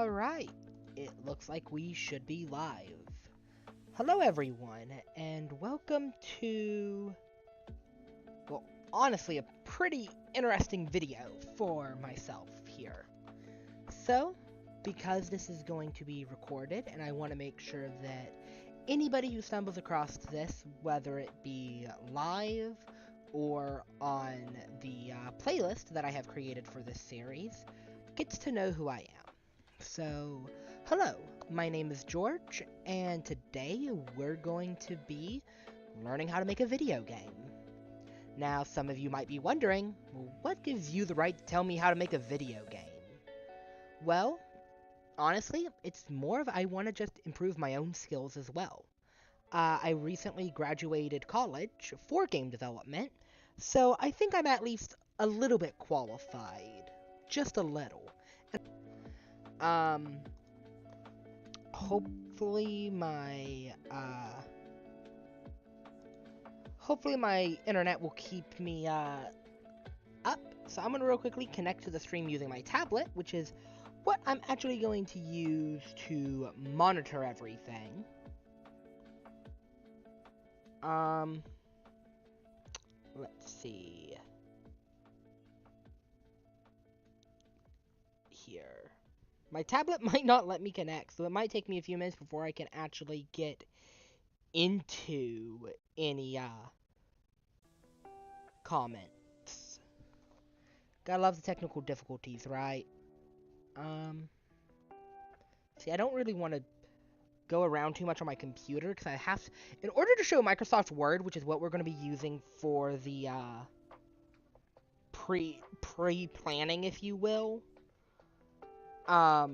Alright, it looks like we should be live. Hello everyone, and welcome to, well, honestly, a pretty interesting video for myself here. So, because this is going to be recorded, and I want to make sure that anybody who stumbles across this, whether it be live or on the playlist that I have created for this series, gets to know who I am. So, hello, my name is George, and today we're going to be learning how to make a video game. Now, some of you might be wondering, well, what gives you the right to tell me how to make a video game? Well, honestly, it's more of I want to just improve my own skills as well. I recently graduated college for game development, so I think I'm at least a little bit qualified. Just a little. Hopefully my internet will keep me, up. So I'm gonna real quickly connect to the stream using my tablet, which is what I'm actually going to use to monitor everything. Let's see. Here. My tablet might not let me connect, so it might take me a few minutes before I can actually get into any, comments. Gotta love the technical difficulties, right? See, I don't really want to go around too much on my computer, because I have to, in order to show Microsoft Word, which is what we're going to be using for the, pre-planning, if you will, I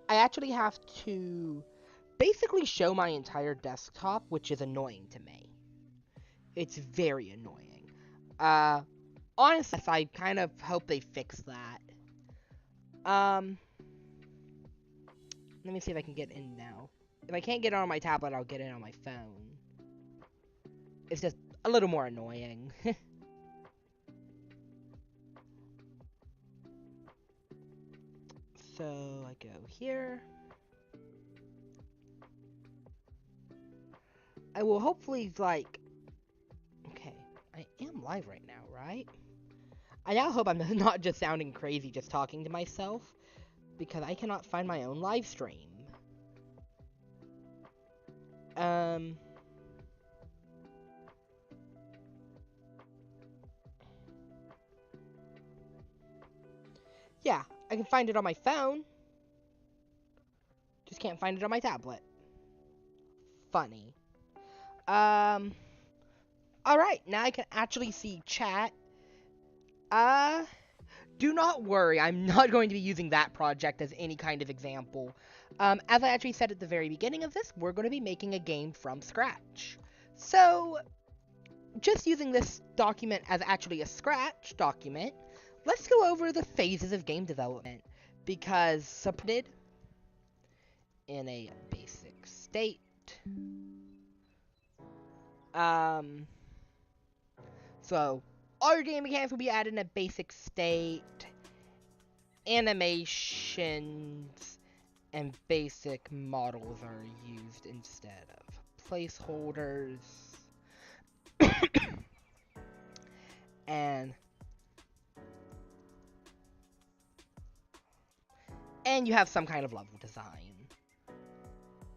actually have to basically show my entire desktop, which is annoying to me. It's very annoying. Honestly, I kind of hope they fix that. Let me see if I can get in now. If I can't get it on my tablet, I'll get it on my phone. It's just a little more annoying. So, I go here. I will hopefully, like... Okay, I am live right now, right? I now hope I'm not just sounding crazy just talking to myself, because I cannot find my own live stream. Yeah, I can find it on my phone. Just can't find it on my tablet. Funny. Alright, now I can actually see chat. Do not worry, I'm not going to be using that project as any kind of example. As I actually said at the very beginning of this, we're going to be making a game from scratch. So, just using this document as actually a scratch document, let's go over the phases of game development, because submitted in a basic state. So, all your game mechanics will be added in a basic state. Animations and basic models are used instead of placeholders. and you have some kind of level design.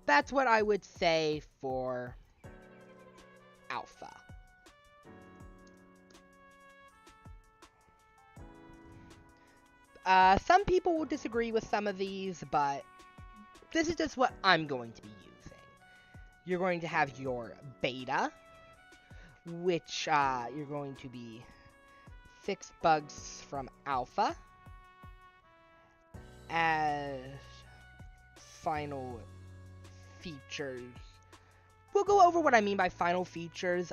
That's what I would say for alpha. Some people will disagree with some of these, but this is just what I'm going to be using. You're going to have your beta, which you're going to be fix bugs from alpha as final features. We'll go over what I mean by final features.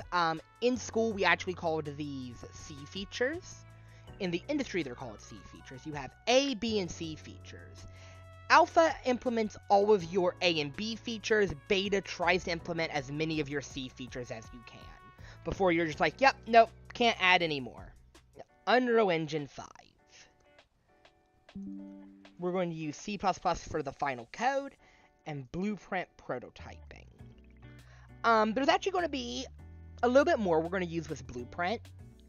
In school, we actually called these C features. In the industry, they're called C features. You have A, B, and C features. Alpha implements all of your A and B features. Beta tries to implement as many of your C features as you can. Before you're just like, yep, nope, can't add any more. Unreal Engine 5. We're going to use C++ for the final code and Blueprint prototyping. There's actually going to be a little bit more we're going to use with Blueprint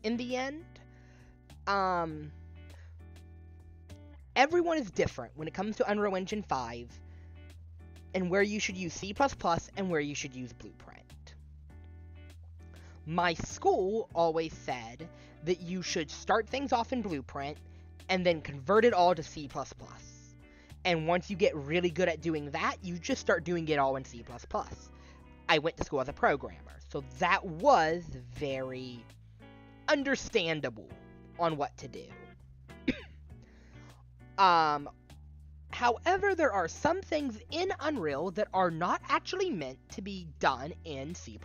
in the end. Everyone is different when it comes to Unreal Engine 5 and where you should use C++ and where you should use Blueprint. My school always said that you should start things off in Blueprint and then convert it all to C++. And once you get really good at doing that, you just start doing it all in C++. I went to school as a programmer, so that was very understandable on what to do. However, there are some things in Unreal that are not actually meant to be done in C++.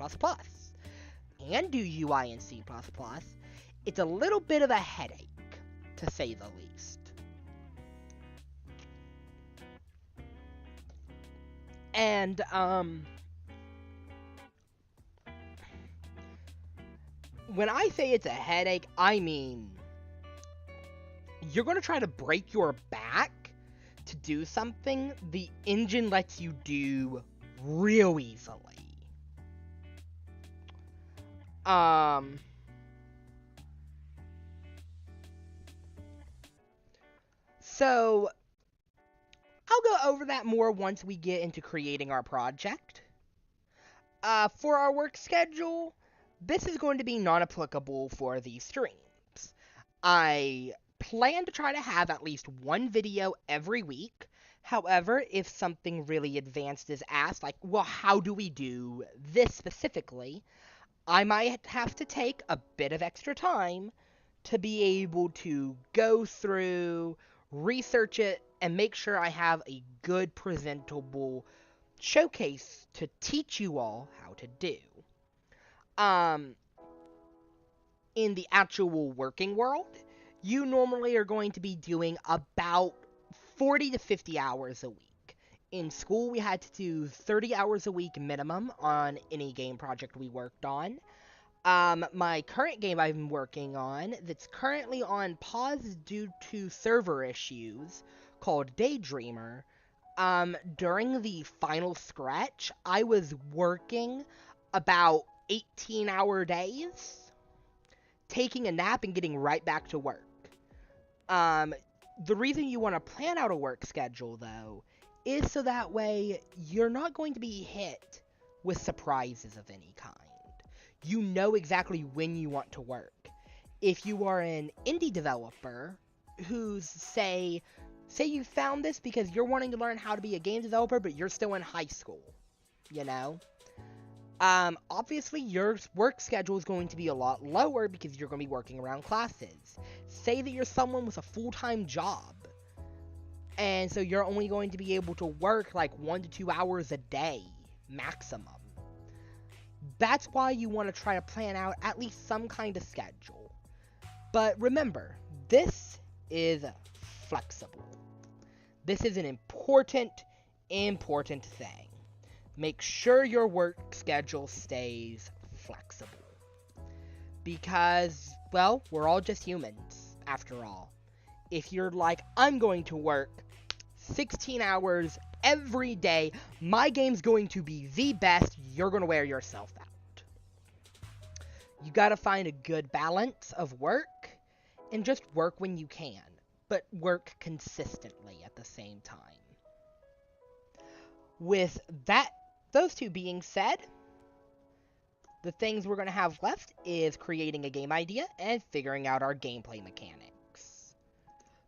And do UI in C++, it's a little bit of a headache, to say the least. And, when I say it's a headache, I mean you're going to try to break your back to do something the engine lets you do real easily. So I'll go over that more once we get into creating our project. For our work schedule, this is going to be non-applicable for these streams. I plan to try to have at least one video every week. However, if something really advanced is asked, like, well, how do we do this specifically, I might have to take a bit of extra time to be able to go through, research it, and make sure I have a good presentable showcase to teach you all how to do. In the actual working world, you normally are going to be doing about 40 to 50 hours a week. In school, we had to do 30 hours a week minimum on any game project we worked on. My current game I've been working on, that's currently on pause due to server issues, called Daydreamer, during the final stretch, I was working about 18-hour days, taking a nap and getting right back to work. The reason you want to plan out a work schedule, though, is so that way you're not going to be hit with surprises of any kind. You know exactly when you want to work. If you are an indie developer who's, say you found this because you're wanting to learn how to be a game developer, but you're still in high school, you know? Obviously your work schedule is going to be a lot lower because you're going to be working around classes. Say that you're someone with a full-time job, and so you're only going to be able to work like 1 to 2 hours a day, maximum. That's why you want to try to plan out at least some kind of schedule. But remember, this is flexible. This is an important thing. Make sure your work schedule stays flexible. Because, well, we're all just humans, after all. If you're like, I'm going to work 16 hours every day, my game's going to be the best, you're going to wear yourself out. You gotta find a good balance of work, and just work when you can, but work consistently at the same time. With those two being said, the things we're going to have left is creating a game idea and figuring out our gameplay mechanics.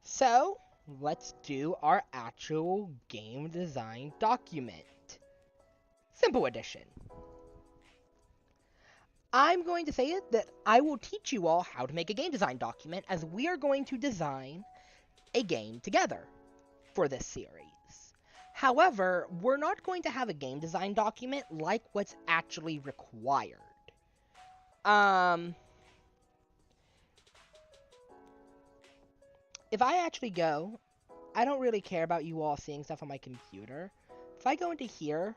So, let's do our actual game design document. Simple Edition. I'm going to say it that I will teach you all how to make a game design document, as we are going to design a game together for this series. However, we're not going to have a game design document like what's actually required. If I actually go, I don't really care about you all seeing stuff on my computer. If I go into here,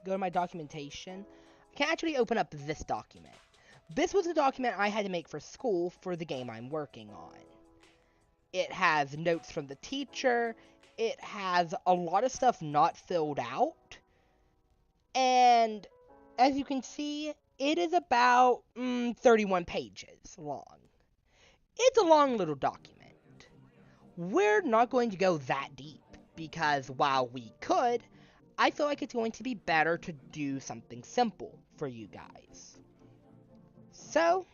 go to my documentation, I can actually open up this document. This was the document I had to make for school for the game I'm working on. It has notes from the teacher. It has a lot of stuff not filled out. And as you can see, it is about 31 pages long. It's a long little document. We're not going to go that deep because while we could, I feel like it's going to be better to do something simple for you guys. So,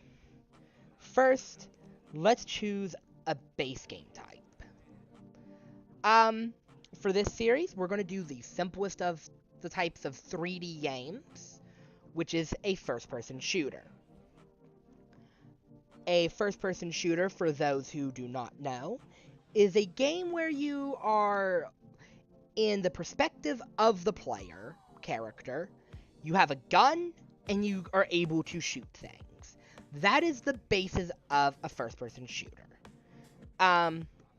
first, let's choose a base game type. For this series, we're going to do the simplest of the types of 3D games, which is a first-person shooter. A first-person shooter, for those who do not know, is a game where you are in the perspective of the player character. You have a gun, and you are able to shoot things. That is the basis of a first-person shooter.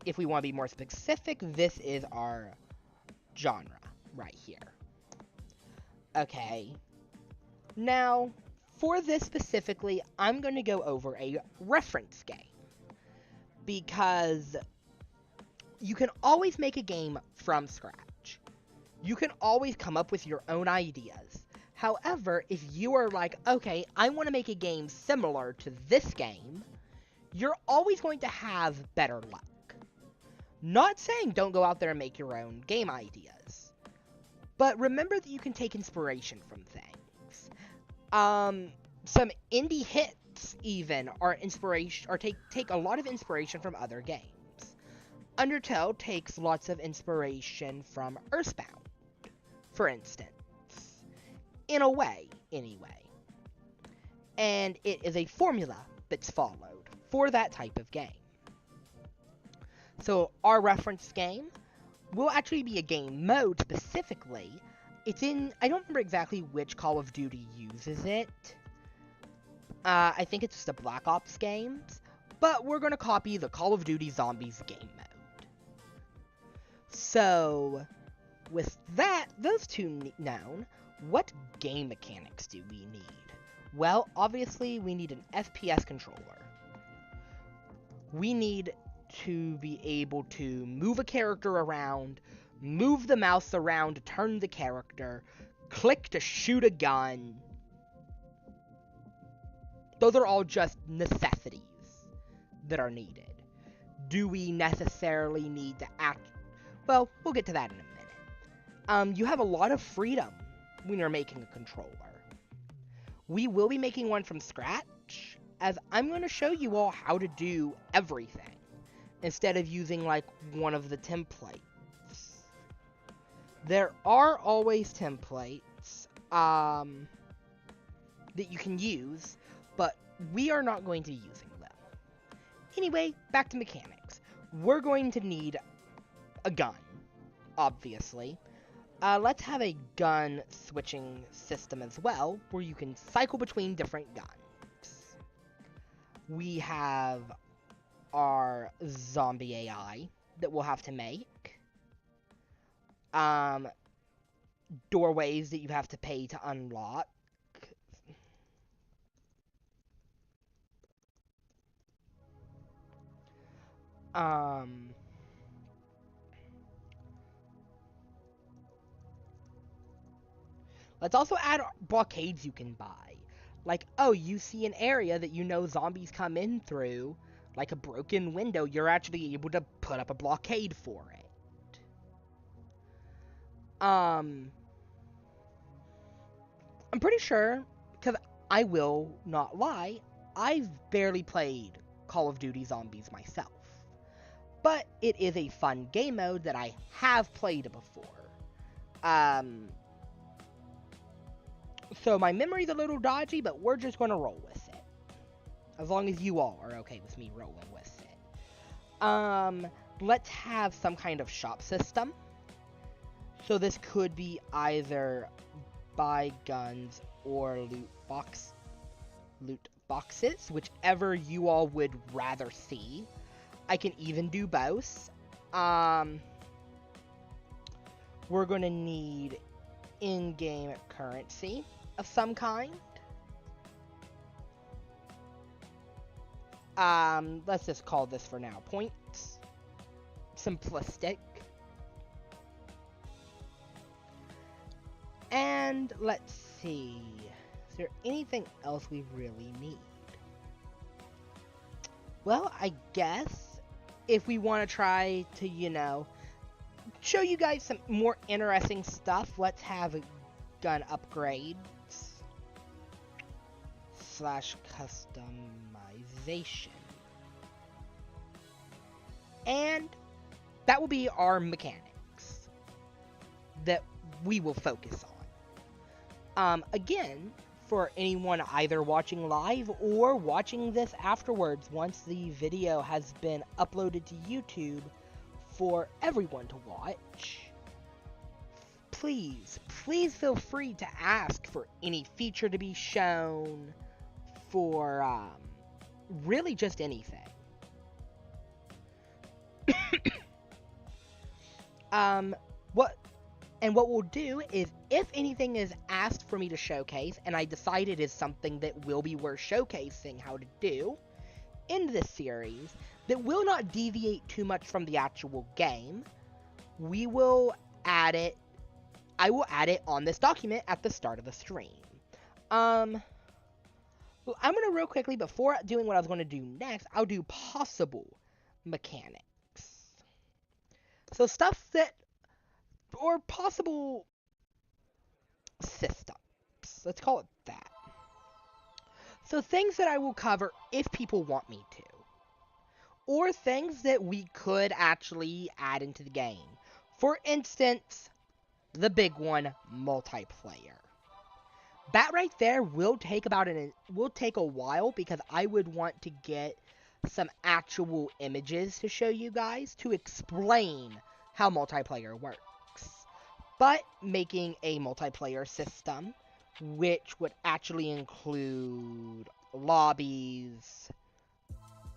If we want to be more specific, this is our genre right here. Okay. Now, for this specifically, I'm going to go over a reference game. Because you can always make a game from scratch. You can always come up with your own ideas. However, if you are like, okay, I want to make a game similar to this game, you're always going to have better luck. Not saying don't go out there and make your own game ideas. But remember that you can take inspiration from things. Some indie hits even are inspiration, or take a lot of inspiration from other games. Undertale takes lots of inspiration from Earthbound, for instance. In a way, anyway. And it is a formula that's followed for that type of game. So our reference game will actually be a game mode specifically. It's in, I don't remember exactly which Call of Duty uses it. I think it's just the Black Ops games. But we're going to copy the Call of Duty Zombies game mode. So, with that, those two known, what game mechanics do we need? Well, obviously, we need an FPS controller. We need to be able to move a character around, move the mouse around to turn the character, click to shoot a gun. Those are all just necessities that are needed. Do we necessarily need to act? Well, we'll get to that in a minute. You have a lot of freedom when you're making a controller. We will be making one from scratch, as I'm going to show you all how to do everything, instead of using like one of the templates. There are always templates that you can use, but we are not going to be using them. Anyway, back to mechanics. We're going to need a gun, obviously. Let's have a gun switching system as well, where you can cycle between different guns. We have our zombie AI that we'll have to make. Doorways that you have to pay to unlock. Let's also add blockades you can buy. Like, oh, you see an area that you know zombies come in through, like a broken window, you're actually able to put up a blockade for it. I'm pretty sure, because I will not lie, I've barely played Call of Duty Zombies myself. But it is a fun game mode that I have played before. So my memory's a little dodgy, but we're just going to roll with it. As long as you all are okay with me rolling with it. Let's have some kind of shop system. So this could be either buy guns or loot boxes, whichever you all would rather see. I can even do both. We're going to need in-game currency of some kind. Let's just call this for now points. simplistic. And let's see, is there anything else we really need? Well, I guess if we want to try to, show you guys some more interesting stuff, let's have gun upgrades / customization. And that will be our mechanics that we will focus on. Again, for anyone either watching live or watching this afterwards once the video has been uploaded to YouTube for everyone to watch, please feel free to ask for any feature to be shown, for really just anything. What we'll do is, if anything is asked for me to showcase, and I decide it is something that will be worth showcasing how to do in this series, that will not deviate too much from the actual game, we will add it. I will add it on this document at the start of the stream. I'm gonna real quickly, before doing what I was going to do next, I'll do possible mechanics. So stuff that, or possible systems, let's call it that. So things that I will cover if people want me to, or things that we could actually add into the game. For instance, the big one, multiplayer. That right there will take a while, because I would want to get some actual images to show you guys to explain how multiplayer works. But making a multiplayer system, which would actually include lobbies,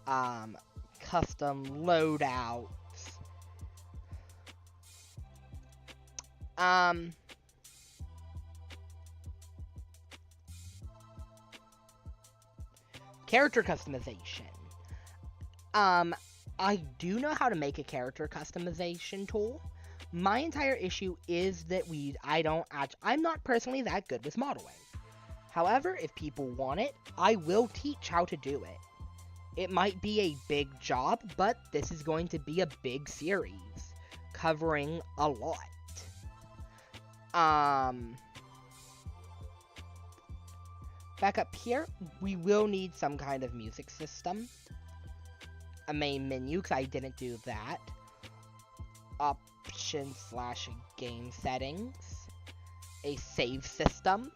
custom loadouts, character customization. I do know how to make a character customization tool. My entire issue is that I'm not personally that good with modeling. However, if people want it, I will teach how to do it. It might be a big job, but this is going to be a big series, covering a lot. Back up here, we will need some kind of music system. A main menu, because I didn't do that. Options / game settings. A save system.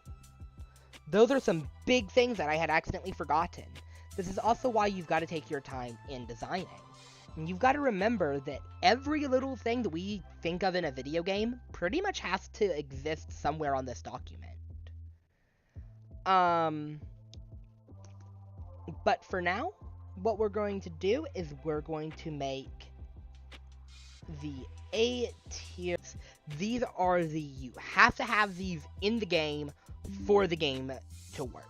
Those are some big things that I had accidentally forgotten. This is also why you've got to take your time in designing. And you've got to remember that every little thing that we think of in a video game pretty much has to exist somewhere on this document. But for now, what we're going to do is we're going to make the A tiers. These are you have to have these in the game for the game to work.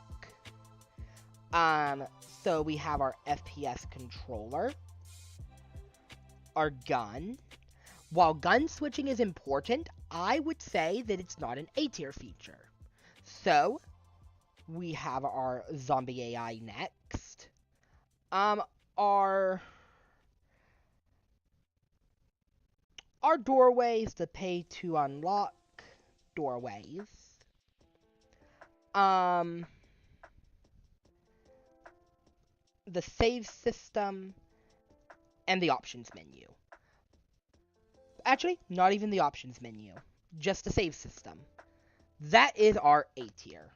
So we have our FPS controller, our gun. While gun switching is important, I would say that it's not an A tier feature. So we have our zombie AI next. Our doorways to pay to unlock doorways. The save system and the options menu. Actually, not even the options menu, just the save system. That is our A tier.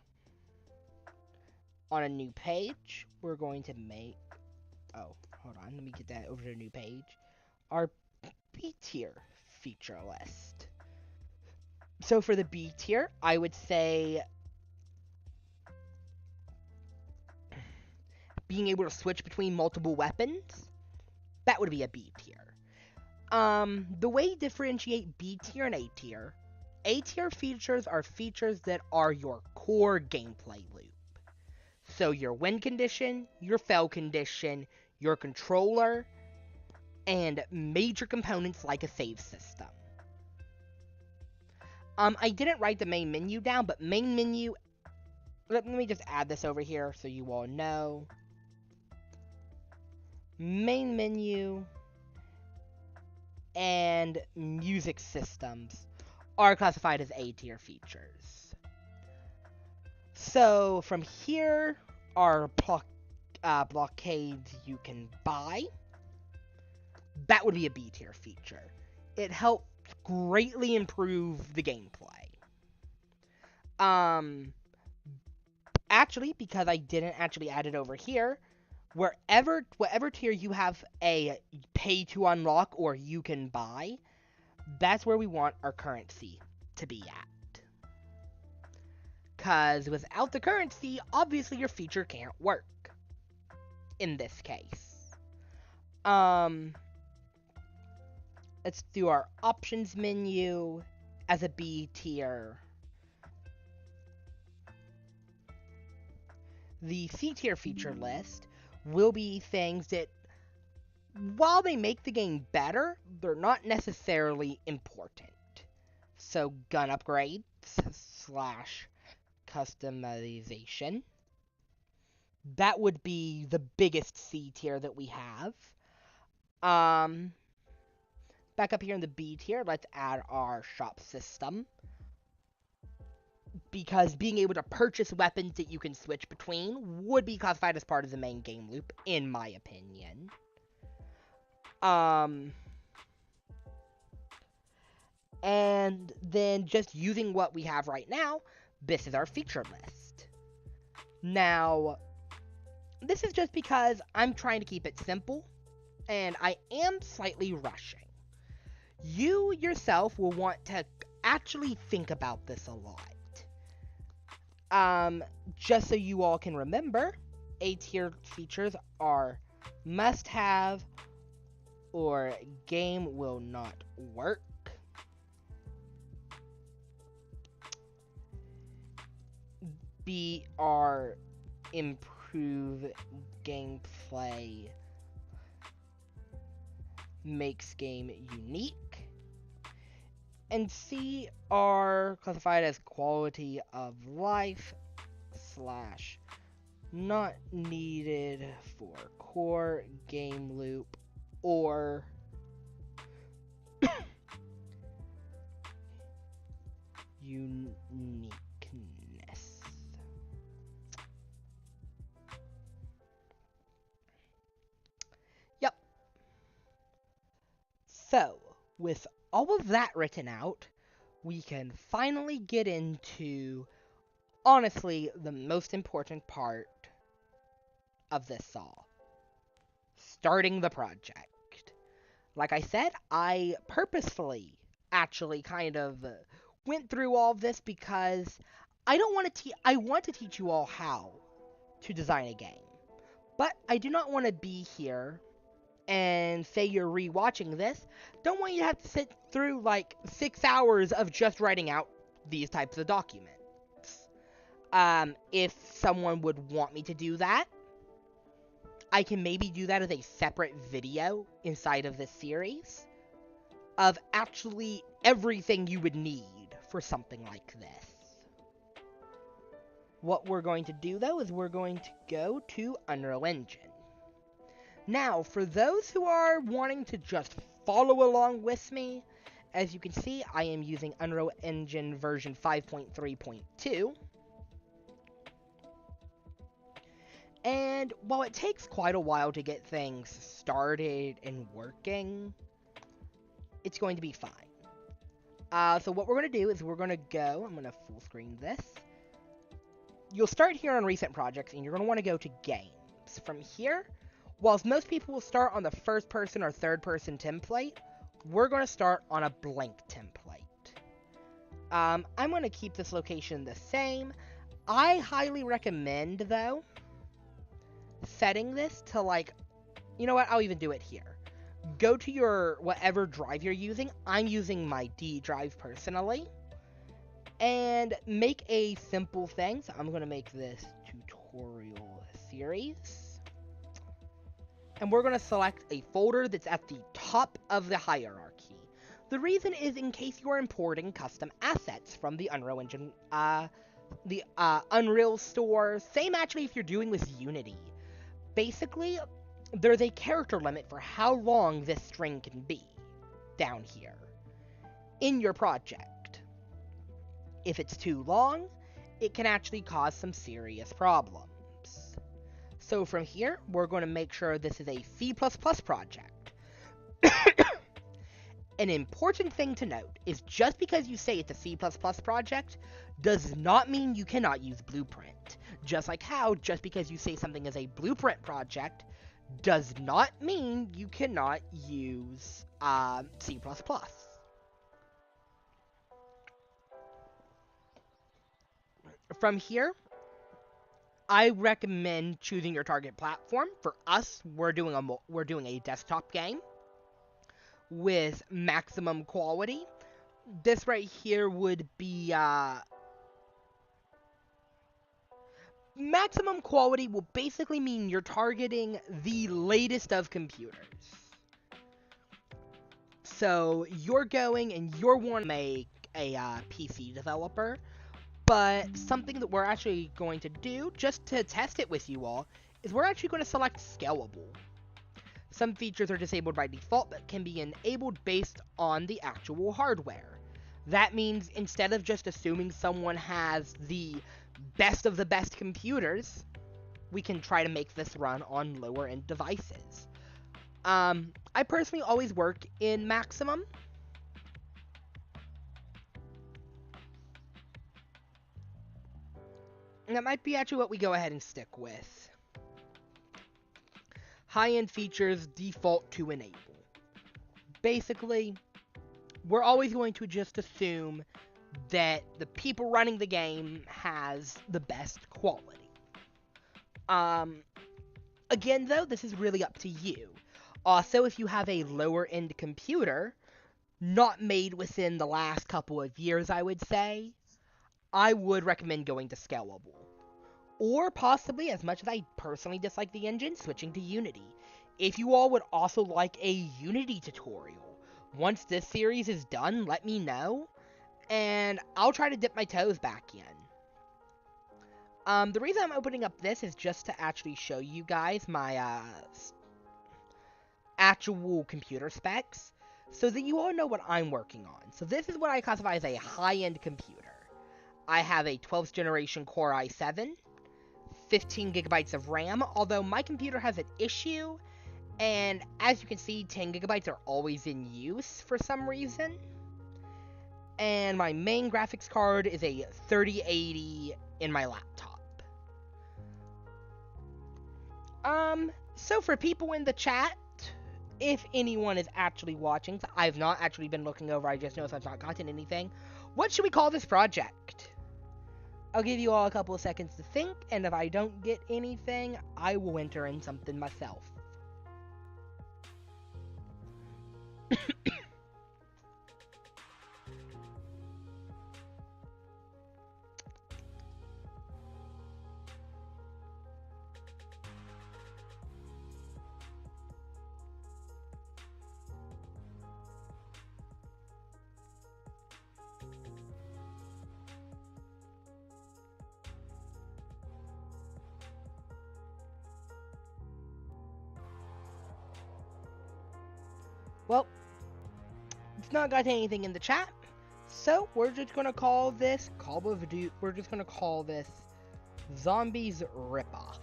On a new page, we're going to make, hold on, let me get that over to a new page. Our B tier feature list. So for the B tier, I would say being able to switch between multiple weapons, that would be a B tier. The way you differentiate B tier and A tier features are features that are your core gameplay loop. So your win condition, your fail condition, your controller, and major components like a save system. I didn't write the main menu down, but main menu, let me just add this over here so you all know. Main menu and music systems are classified as A tier features. So from here are blockades you can buy. That would be a B tier feature. It helps greatly improve the gameplay. Actually, because I didn't actually add it over here, whatever tier you have a pay to unlock or you can buy, that's where we want our currency to be at. Because without the currency, obviously your feature can't work. In this case. Let's do our options menu as a B tier. The C tier feature list will be things that, while they make the game better, they're not necessarily important. So gun upgrades / customization. That would be the biggest C tier that we have. Back up here in the B tier, let's add our shop system. Because being able to purchase weapons that you can switch between would be classified as part of the main game loop, in my opinion. And then just using what we have right now, this is our feature list. Now, this is just because I'm trying to keep it simple, and I am slightly rushing. You yourself will want to actually think about this a lot. Just so you all can remember, A tier features are must have or game will not work. B are improve gameplay, makes game unique. And C are classified as quality of life / not needed for core game loop or uniqueness. Yep. So, with all of that written out, we can finally get into, honestly, the most important part of this all. Starting the project. Like I said, I purposefully actually kind of went through all of this because I want to teach you all how to design a game. But I do not want to be here and say you're rewatching this. Don't want you to have to sit through like 6 hours of just writing out these types of documents. If someone would want me to do that, I can maybe do that as a separate video inside of this series of actually everything you would need for something like this. What we're going to do, though, is we're going to go to Unreal Engine. Now, for those who are wanting to just follow along with me, as you can see, I am using Unreal Engine version 5.3.2. And while it takes quite a while to get things started and working, it's going to be fine. So what we're going to do is we're going to go, I'm going to full screen this. You'll start here on recent projects, and you're going to want to go to games. From here, whilst most people will start on the first person or third person template, we're going to start on a blank template. I'm going to keep this location the same. I highly recommend, though, setting this to like, you know what, I'll even do it here. Go to your whatever drive you're using. I'm using my D drive personally. And make a simple thing. So I'm going to make this tutorial series. and we're going to select a folder that's at the top of the hierarchy. The reason is in case you are importing custom assets from the Unreal Engine, the Unreal Store. Same actually if you're doing with Unity. Basically, there's a character limit for how long this string can be down here in your project. If it's too long, it can actually cause some serious problems. So from here, we're going to make sure this is a C++ project. An important thing to note is just because you say it's a C++ project does not mean you cannot use Blueprint. Just like how just because you say something is a Blueprint project does not mean you cannot use C++. From here, I recommend choosing your target platform. For us, we're doing a desktop game with maximum quality. This right here would be maximum quality will basically mean you're targeting the latest of computers. So you're going and you're wanting to make a PC developer, but something that we're actually going to do just to test it with you all is we're actually going to select scalable. Some features are disabled by default but can be enabled based on the actual hardware. That means instead of just assuming someone has the best of the best computers, we can try to make this run on lower end devices. I personally always work in maximum. And that might be actually what we go ahead and stick with. High-end features default to enable. Basically, we're always going to just assume that the people running the game has the best quality. Again, though, this is really up to you. Also, if you have a lower-end computer, not made within the last couple of years, I would say, I would recommend going to scalable. Or possibly, as much as I personally dislike the engine, switching to Unity. If you all would also like a Unity tutorial, once this series is done, let me know, and I'll try to dip my toes back in. The reason I'm opening up this is just to actually show you guys my actual computer specs, so that you all know what I'm working on. So this is what I classify as a high-end computer. I have a 12th generation Core i7, 15 gigabytes of RAM, although my computer has an issue, and as you can see, 10 gigabytes are always in use for some reason. And my main graphics card is a 3080 in my laptop. So for people in the chat, if anyone is actually watching, I've not actually been looking over, I just noticed I've not gotten anything. What should we call this project? I'll give you all a couple of seconds to think, and if I don't get anything, I will enter in something myself. Well, it's not got anything in the chat, so we're just gonna call this Call of Duty. We're just gonna call this Zombies Ripoff.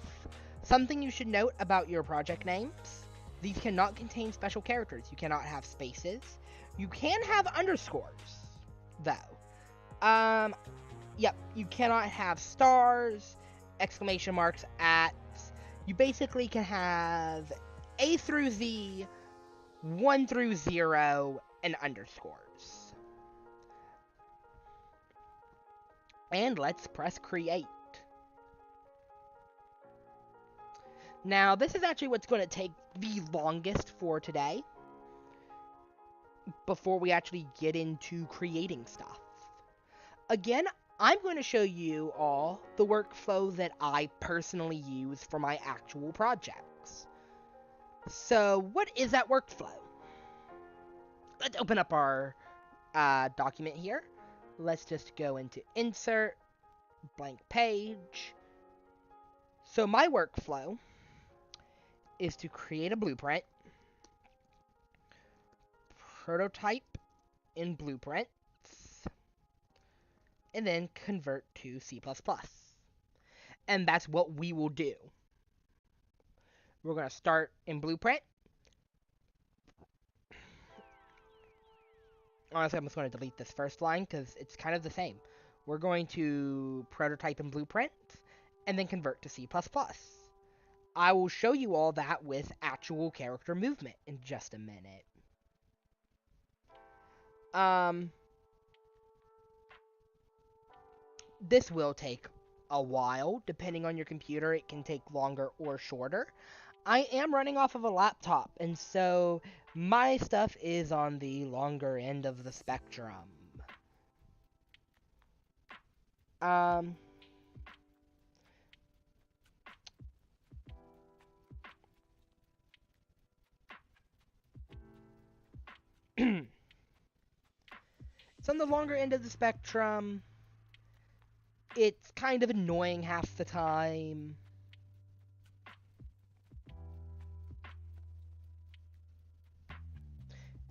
Something you should note about your project names: these cannot contain special characters. You cannot have spaces. You can have underscores, though. Yep, you cannot have stars, exclamation marks, ats. You basically can have A through Z, 1 through 0, and underscores. And let's press create. Now, this is actually what's going to take the longest for today, before we actually get into creating stuff. Again, I'm going to show you all the workflow that I personally use for my actual projects. So what is that workflow? Let's open up our document here. Let's just go into insert, blank page. So my workflow is to create a blueprint, prototype in blueprints, and then convert to C++. And that's what we will do. We're going to start in blueprint. Honestly, I'm just going to delete this first line because it's kind of the same. We're going to prototype in blueprint and then convert to C++. I will show you all that with actual character movement in just a minute. This will take a while. Depending on your computer, it can take longer or shorter. I am running off of a laptop, and so my stuff is on the longer end of the spectrum. It's on the longer end of the spectrum. It's kind of annoying half the time.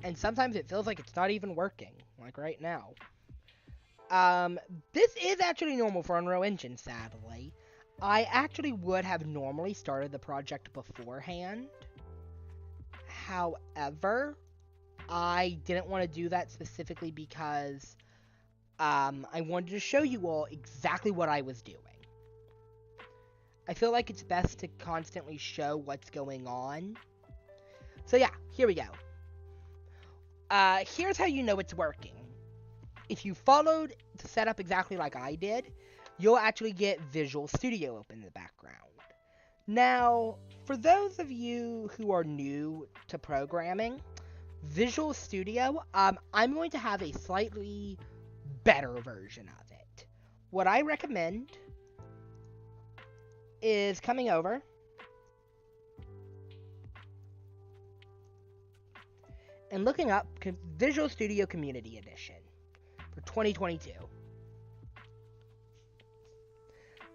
And sometimes it feels like it's not even working, like right now. This is actually normal for Unreal Engine, sadly. I actually would have normally started the project beforehand. However, I didn't want to do that specifically because I wanted to show you all exactly what I was doing. I feel like it's best to constantly show what's going on. So yeah, here we go. Here's how you know it's working. If you followed the setup exactly like I did, you'll actually get Visual Studio open in the background. Now, for those of you who are new to programming, Visual Studio, I'm going to have a slightly better version of it. What I recommend is coming over and looking up Visual Studio Community Edition for 2022.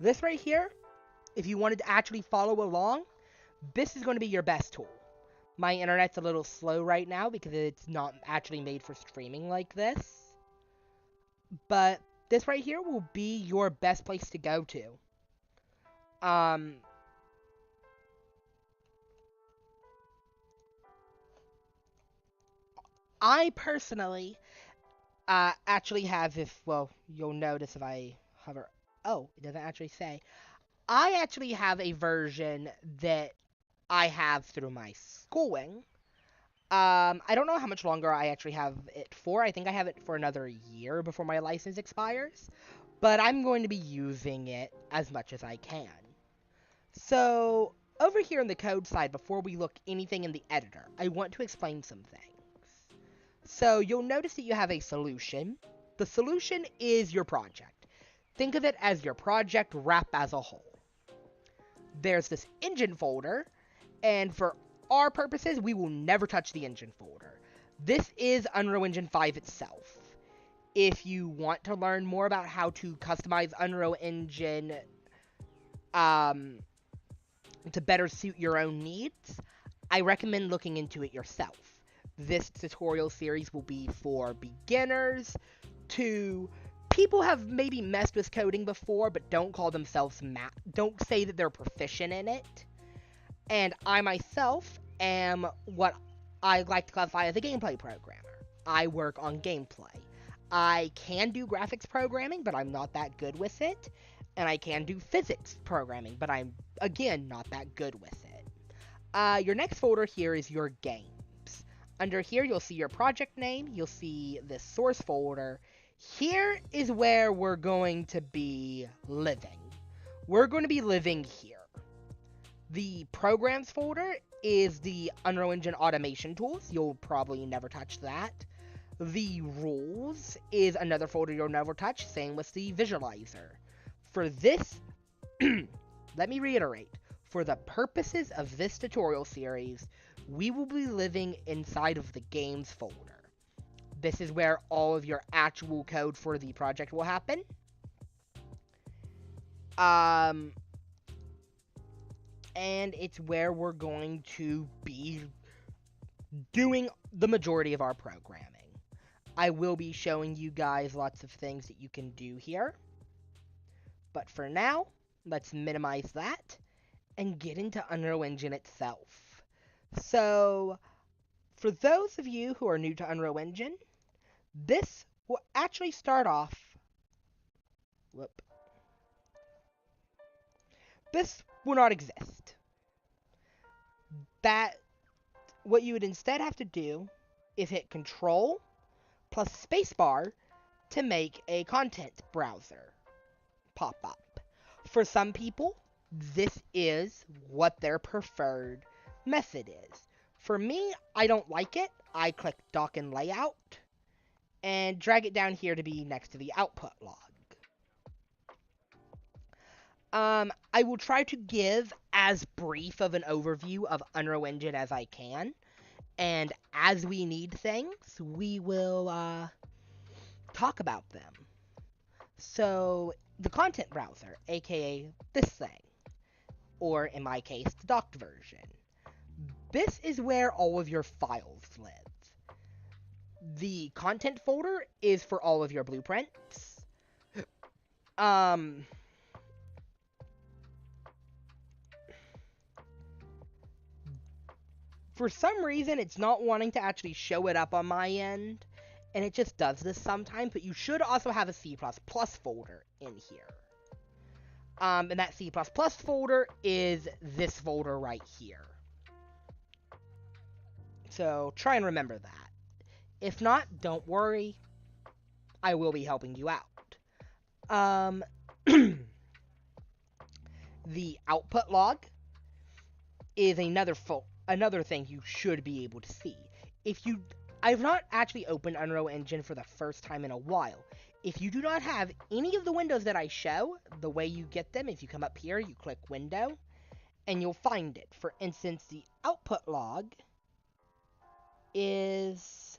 This right here, if you wanted to actually follow along, this is going to be your best tool. My internet's a little slow right now because it's not actually made for streaming like this. But this right here will be your best place to go to. I personally actually have, you'll notice if I hover, oh, it doesn't actually say. I actually have a version that I have through my schooling. I don't know how much longer I actually have it for. I think I have it for another year before my license expires. But I'm going to be using it as much as I can. So, over here on the code side, before we look anything in the editor, I want to explain some things. So, you'll notice that you have a solution. The solution is your project. Think of it as your project wrap as a whole. There's this engine folder, and for our purposes, we will never touch the engine folder. This is Unreal Engine 5 itself. If you want to learn more about how to customize Unreal Engine to better suit your own needs, I recommend looking into it yourself. This tutorial series will be for beginners to people have maybe messed with coding before but don't call themselves don't say that they're proficient in it. And I myself am what I like to classify as a gameplay programmer. I work on gameplay. I can do graphics programming, but I'm not that good with it. And I can do physics programming, but I'm, again, not that good with it. Your next folder here is your games. Under here, you'll see your project name. You'll see this source folder. Here is where we're going to be living. We're going to be living here. The programs folder is the Unreal Engine automation tools. You'll probably never touch that. The rules is another folder you'll never touch. Same with the visualizer. For this, let me reiterate. For the purposes of this tutorial series, we will be living inside of the games folder. This is where all of your actual code for the project will happen. And it's where we're going to be doing the majority of our programming. I will be showing you guys lots of things that you can do here. But for now, let's minimize that and get into Unreal Engine itself. So, for those of you who are new to Unreal Engine, this will actually start off... This will not exist. What you would instead have to do is hit Control plus Spacebar to make a content browser pop up. For some people, this is what their preferred method is. For me, I don't like it. I click Dock and Layout and drag it down here to be next to the output log. I will try to give as brief of an overview of Unreal Engine as I can, and as we need things, we will talk about them. So, the content browser, aka this thing, or in my case, the docked version. This is where all of your files live. The content folder is for all of your blueprints. For some reason, it's not wanting to actually show it up on my end, and it just does this sometimes, but you should also have a C++ folder in here. And that C++ folder is this folder right here. So try and remember that. If not, don't worry. I will be helping you out. The output log is another thing you should be able to see. I've not actually opened Unreal Engine for the first time in a while. If you do not have any of the windows that I show, the way you get them, if you come up here, you click Window, and you'll find it. For instance, the output log is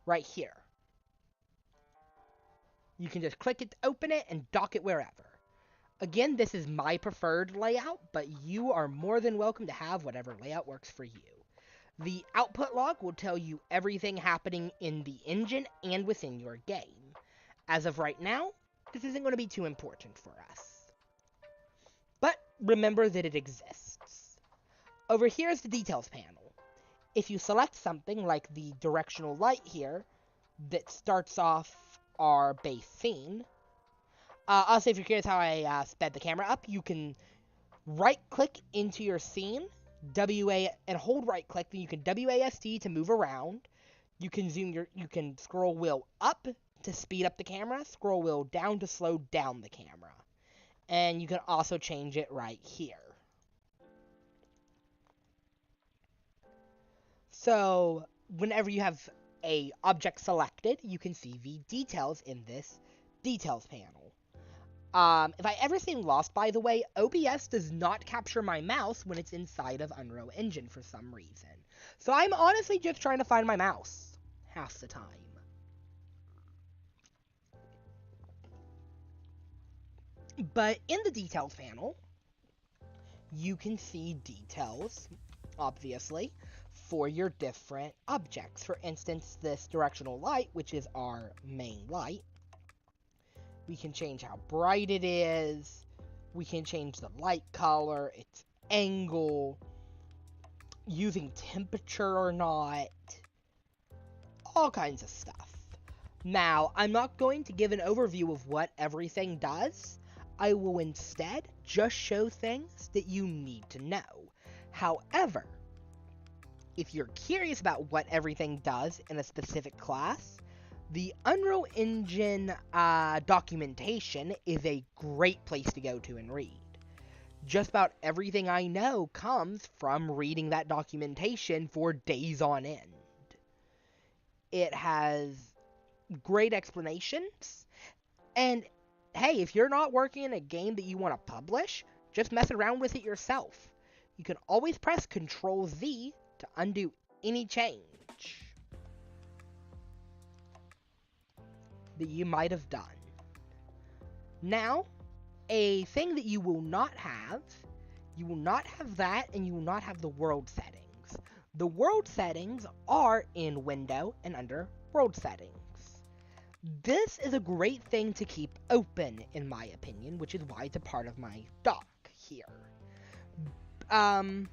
right here. You can just click it to open it and dock it wherever. Again, this is my preferred layout, but you are more than welcome to have whatever layout works for you. The output log will tell you everything happening in the engine and within your game. As of right now, this isn't going to be too important for us. But remember that it exists. Over here is the details panel. If you select something like the directional light here that starts off our base scene, also if you're curious how I sped the camera up, you can right-click into your scene, and hold right-click, then you can WASD to move around. You can scroll wheel up to speed up the camera, scroll wheel down to slow down the camera. And you can also change it right here. So, whenever you have a object selected, you can see the details in this details panel. If I ever seem lost, by the way, OBS does not capture my mouse when it's inside of Unreal Engine for some reason. So I'm honestly just trying to find my mouse half the time. But in the details panel, you can see details, obviously, for your different objects. For instance, this directional light, which is our main light. We can change how bright it is. We can change the light color, its angle, using temperature or not. All kinds of stuff. Now, I'm not going to give an overview of what everything does. I will instead just show things that you need to know. However, if you're curious about what everything does in a specific class, the Unreal Engine documentation is a great place to go to and read. Just about everything I know comes from reading that documentation for days on end. It has great explanations, and hey, if you're not working in a game that you want to publish, just mess around with it yourself. you can always press Control Z to undo any change that you might have done. Now, a thing that you will not have that, and you will not have the world settings. The world settings are in Window and under World Settings. This is a great thing to keep open, in my opinion, which is why it's a part of my dock here. The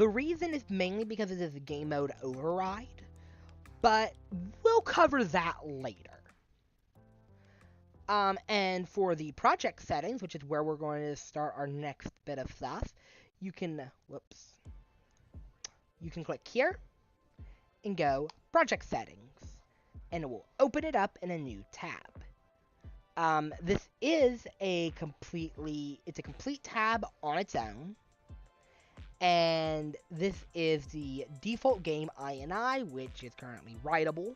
reason is mainly because it is a game mode override, but we'll cover that later. And for the project settings, which is where we're going to start our next bit of stuff, you can click here and go Project Settings, and it will open it up in a new tab. This is a complete tab on its own, and this is the default game INI, which is currently writable.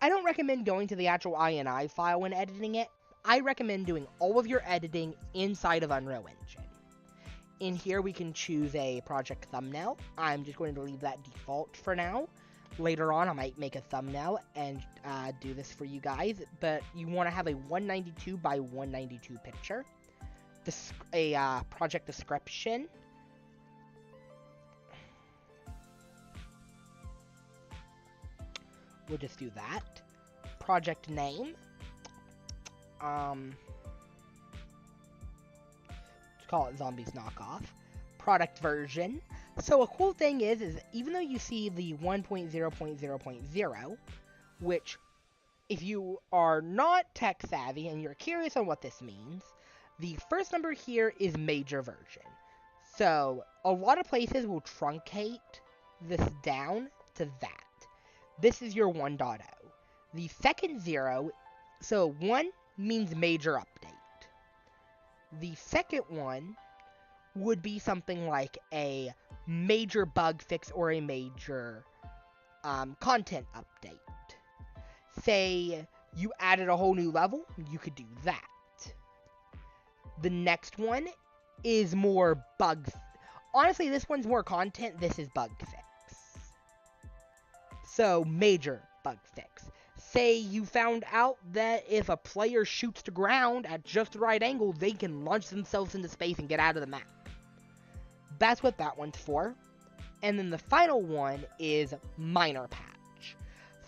I don't recommend going to the actual INI file when editing it. I recommend doing all of your editing inside of Unreal Engine. In here, we can choose a project thumbnail. I'm just going to leave that default for now. Later on, I might make a thumbnail and do this for you guys, but you want to have a 192 by 192 picture. A project description. We'll just do that. Project name. Let's call it Zombies Knockoff. Product version. So a cool thing is even though you see the 1.0.0.0, which if you are not tech savvy and you're curious on what this means, the first number here is major version. So a lot of places will truncate this down to that. This is your 1.0. The second 0, so 1 means major update. The second one would be something like a major bug fix or a major content update. Say you added a whole new level, you could do that. The next one is more bugs. Honestly, this one's more content, this is bug fix. So, major bug fix. Say you found out that if a player shoots the ground at just the right angle, they can launch themselves into space and get out of the map. That's what that one's for. And then the final one is minor patch.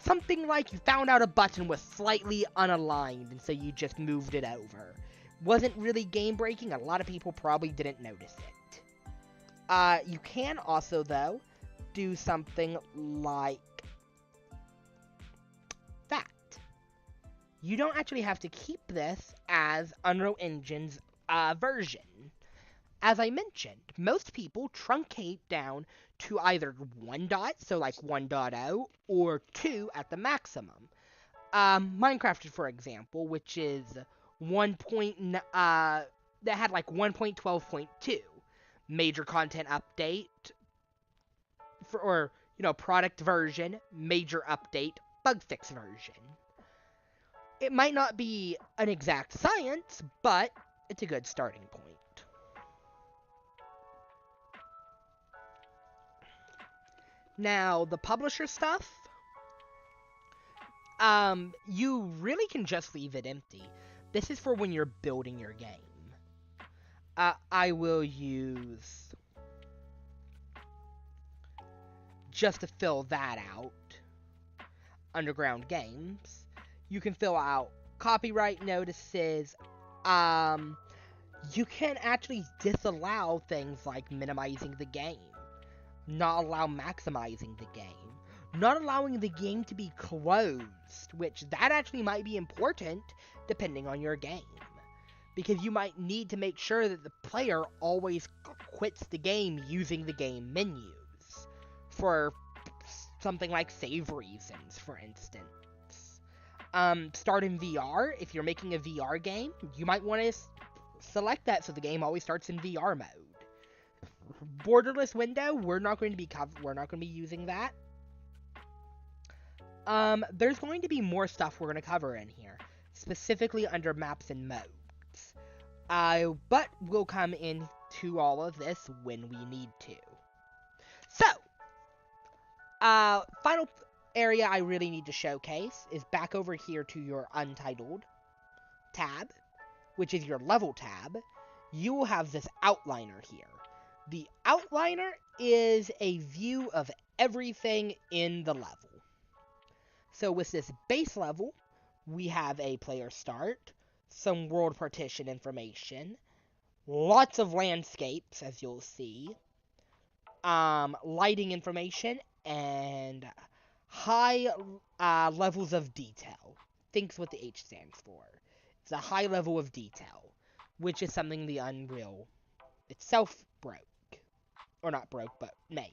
Something like you found out a button was slightly unaligned, and so you just moved it over. Wasn't really game breaking, a lot of people probably didn't notice it. You can also, though, do something like that. You don't actually have to keep this as Unreal Engine's version. As I mentioned, most people truncate down to either 1 dot, so like 1.0, or 2 at the maximum. Minecraft, for example, which is that had like 1.12.2 major content update product version, major update, bug fix version. It might not be an exact science, but it's a good starting point. Now, the publisher stuff, you really can just leave it empty. This is for when you're building your game. I will use, just to fill that out, Underground Games. You can fill out copyright notices. You can actually disallow things like minimizing the game. Not allow maximizing the game. Not allowing the game to be closed, which that actually might be important depending on your game. Because you might need to make sure that the player always quits the game using the game menus. For something like save reasons, for instance. Start in VR. If you're making a VR game, you might want to select that so the game always starts in VR mode. Borderless window, we're not going to be using that. There's going to be more stuff we're going to cover in here, specifically under maps and modes. But we'll come into to all of this when we need to. So, final area I really need to showcase is back over here to your Untitled tab, which is your level tab. You will have this outliner here. The outliner is a view of everything in the level. So with this base level, we have a player start, some world partition information, lots of landscapes, as you'll see, lighting information, and high levels of detail. Think's what the H stands for. It's a high level of detail, which is something the Unreal itself broke. Or not broke, but made.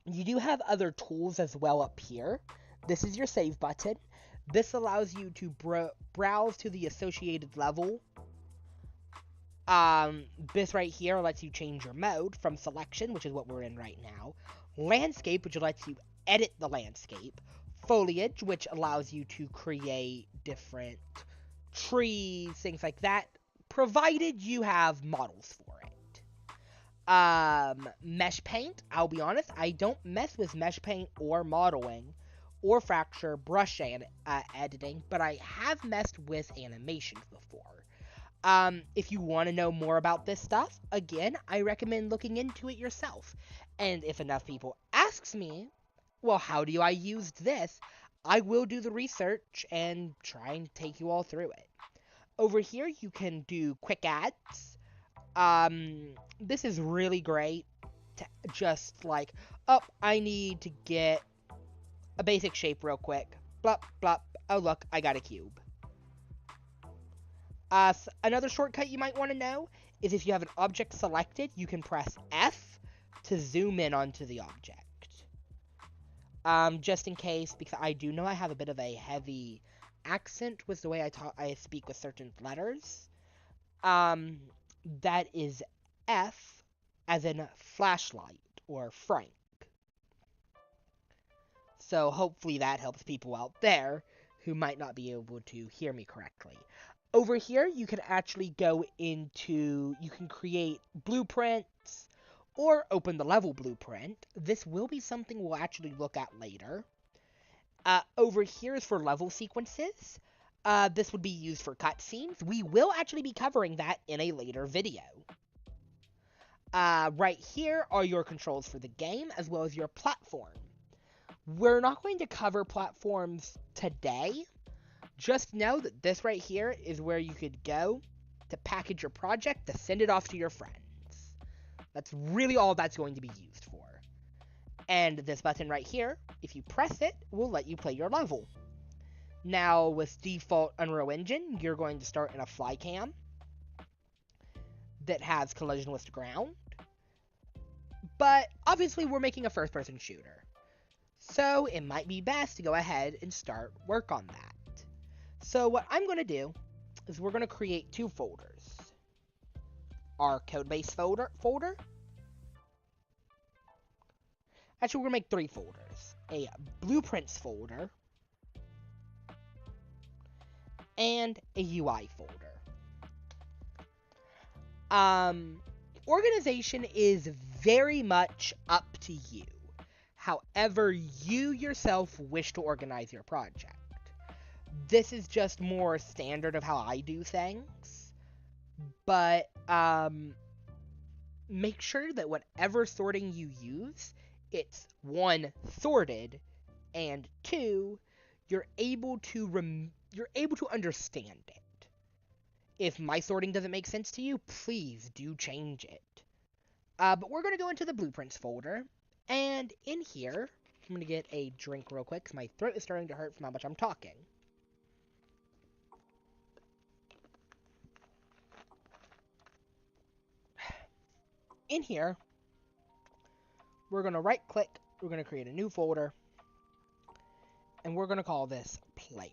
You do have other tools as well up here. This is your save button. This allows you to browse to the associated level. This right here lets you change your mode from selection, which is what we're in right now. Landscape, which lets you edit the landscape. Foliage, which allows you to create different trees, things like that, provided you have models for it. Mesh paint, I'll be honest, I don't mess with mesh paint or modeling or fracture brush editing, but I have messed with animations before. If you want to know more about this stuff, again, I recommend looking into it yourself. And if enough people asks me, well, how do I use this? I will do the research and try and take you all through it. Over here, you can do quick adds. This is really great to just like, oh, I need to get a basic shape real quick. Blop, blop. Oh, look, I got a cube. Another shortcut you might want to know is if you have an object selected, you can press F to zoom in onto the object. Just in case, because I do know I have a bit of a heavy accent with the way I speak with certain letters. That is F as in flashlight or Frank. So hopefully that helps people out there who might not be able to hear me correctly. Over here, you can actually go into, you can create blueprints or open the level blueprint. This will be something we'll actually look at later. Over here is for level sequences. This would be used for cutscenes. We will actually be covering that in a later video. Right here are your controls for the game, as well as your platform. We're not going to cover platforms today. Just know that this right here is where you could go to package your project to send it off to your friends. That's really all that's going to be used for. And this button right here, if you press it, will let you play your level. Now, with default Unreal Engine, you're going to start in a fly cam that has collision with the ground. But obviously, we're making a first-person shooter. So it might be best to go ahead and start work on that. So what I'm going to do is we're going to create two folders. Our codebase folder. Actually, we're going to make three folders. A blueprints folder. And a UI folder. Organization is very much up to you. However you yourself wish to organize your project. This is just more standard of how I do things. But, make sure that whatever sorting you use, it's 1, sorted, and 2, you're able to understand it. If my sorting doesn't make sense to you, please do change it. But we're going to go into the blueprints folder. And in here, I'm going to get a drink real quick because my throat is starting to hurt from how much I'm talking. In here, we're going to right click, we're going to create a new folder, and we're going to call this players.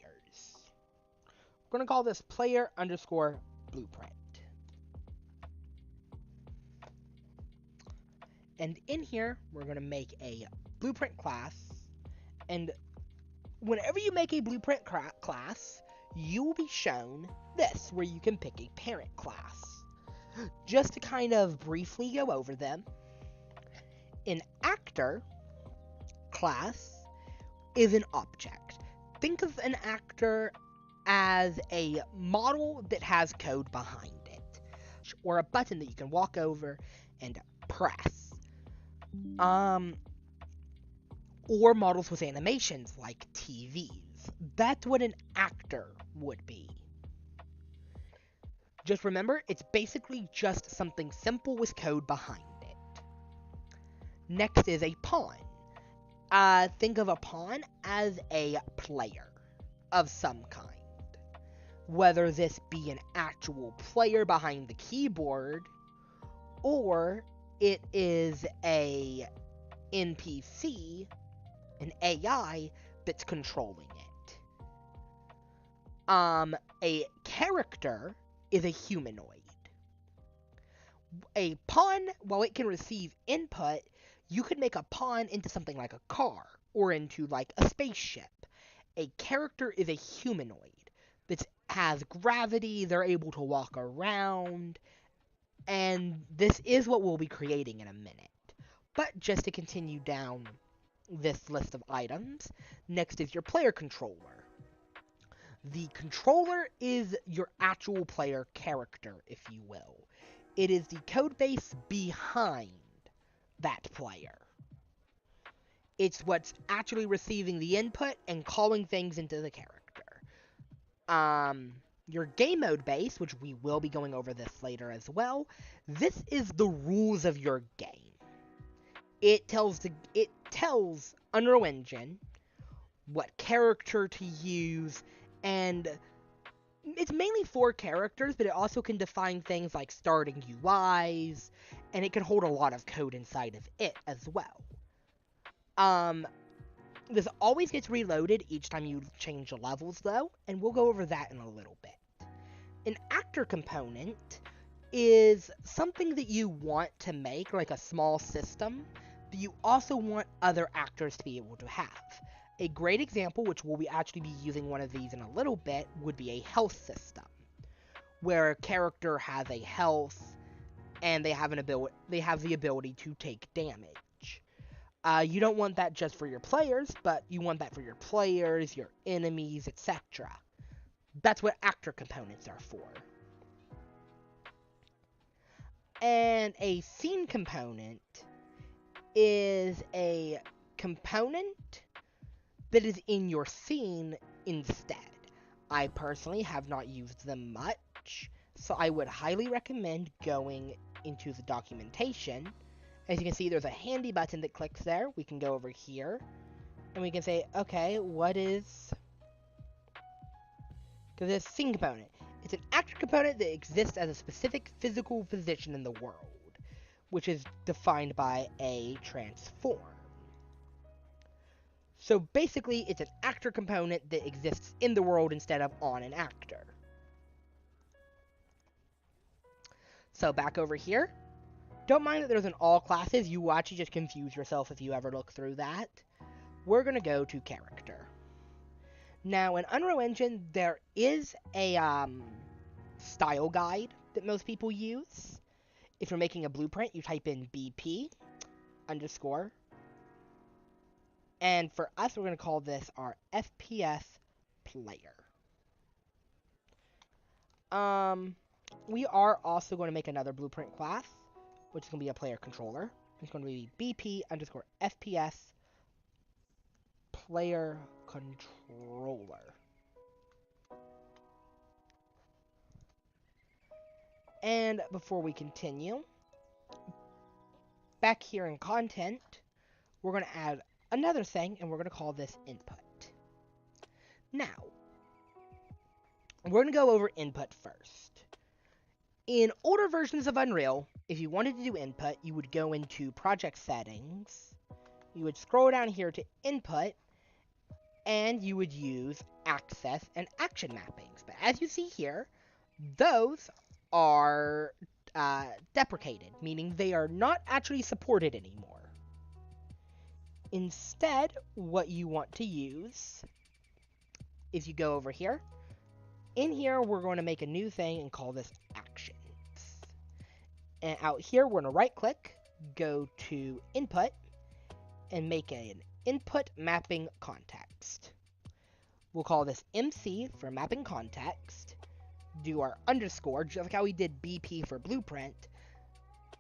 We're going to call this player underscore blueprint. And in here, we're going to make a blueprint class, and whenever you make a blueprint class, you will be shown this, where you can pick a parent class. Just to kind of briefly go over them, an actor class is an object. Think of an actor as a model that has code behind it, or a button that you can walk over and press. Or models with animations like TVs. That's what an actor would be. Just remember, it's basically just something simple with code behind it. Next is a pawn. Think of a pawn as a player of some kind. Whether this be an actual player behind the keyboard, or it is a NPC, an AI, that's controlling it. A character is a humanoid. A pawn, while it can receive input, you could make a pawn into something like a car, or into like a spaceship. A character is a humanoid that has gravity, they're able to walk around, and this is what we'll be creating in a minute. But just to continue down this list of items, next is your player controller. The controller is your actual player character, if you will. It is the code base behind that player. It's what's actually receiving the input and calling things into the character. Your game mode base, which we will be going over this later as well, this is the rules of your game. It tells Unreal Engine what character to use, and it's mainly for characters, but it also can define things like starting UIs, and it can hold a lot of code inside of it as well. This always gets reloaded each time you change the levels, though, and we'll go over that in a little bit. An actor component is something that you want to make, like a small system, but you also want other actors to be able to have. A great example, which we'll actually be using one of these in a little bit, would be a health system, where a character has a health and they have the ability to take damage. You don't want that just for your players, but you want that for your players, your enemies, etc. That's what actor components are for. And a scene component is a component that is in your scene instead. I personally have not used them much, so I would highly recommend going into the documentation. As you can see, there's a handy button that clicks there. We can go over here, and we can say, okay, what is... Because it's a scene component. It's an actor component that exists as a specific physical position in the world, which is defined by a transform. So basically, it's an actor component that exists in the world instead of on an actor. So back over here, don't mind that there's an all classes. You will actually just confuse yourself if you ever look through that. We're going to go to character. Now, in Unreal Engine, there is a style guide that most people use. If you're making a blueprint, you type in BP _ and for us, we're going to call this our FPS player. We are also going to make another blueprint class, which is going to be a player controller. It's going to be BP _ FPS player controller. And before we continue, back here in content, we're going to add another thing, and we're going to call this input. Now, we're going to go over input first. In older versions of Unreal, if you wanted to do input, you would go into project settings, you would scroll down here to input, and you would use access and action mappings. But as you see here, those are deprecated, meaning they are not actually supported anymore. Instead, what you want to use is you go over here. In here, we're going to make a new thing and call this actions. And out here, we're going to right click, go to input, and make an input mapping context. We'll call this MC for mapping context. Do our underscore, just like how we did BP for blueprint.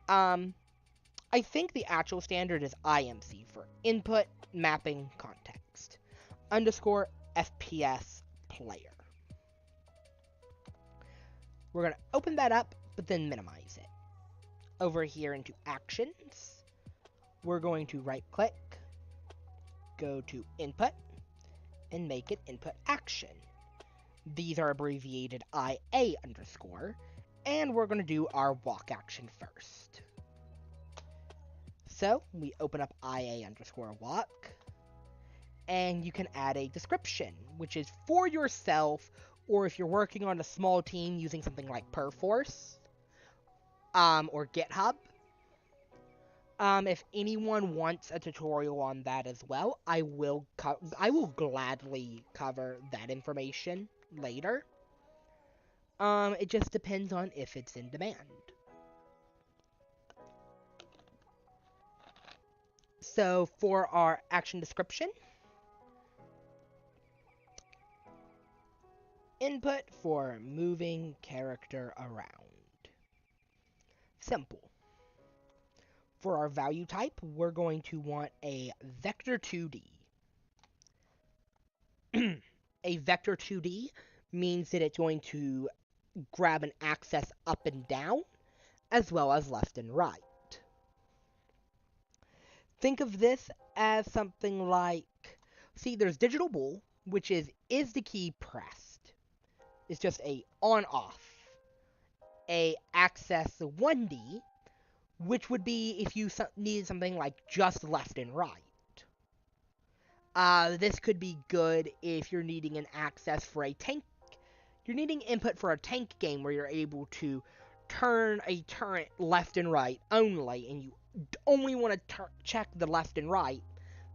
I think the actual standard is IMC for input mapping context. Underscore FPS player. We're going to open that up, but then minimize it. Over here into actions, we're going to right click, go to input, and make it input action. These are abbreviated IA underscore, and we're going to do our walk action first. So we open up IA underscore walk, and you can add a description, which is for yourself, or if you're working on a small team using something like Perforce, or GitHub. If anyone wants a tutorial on that as well, I will gladly cover that information later. It just depends on if it's in demand. So for our action description, input for moving character around. Simple. For our value type, we're going to want a vector 2D. A vector 2D means that it's going to grab an axis up and down, as well as left and right. Think of this as something like, see, there's digital bool, which is the key pressed? It's just a on-off. A axis 1D, which would be if you needed something like just left and right. This could be good if you're needing an access for a tank. You're needing input for a tank game where you're able to turn a turret left and right only, and you only want to check the left and right.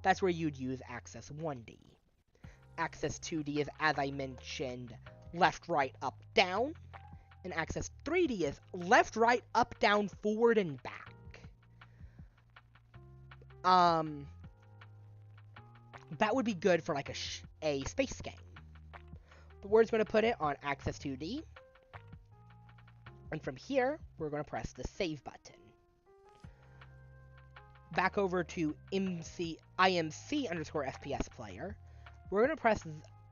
That's where you'd use Axis 1D. Axis 2D is, as I mentioned, left, right, up, down. And Axis 3D is left, right, up, down, forward, and back. That would be good for like a space game. But we're just going to put it on Axis 2D. And from here, we're going to press the save button. Back over to IMC underscore FPS player. We're going to press,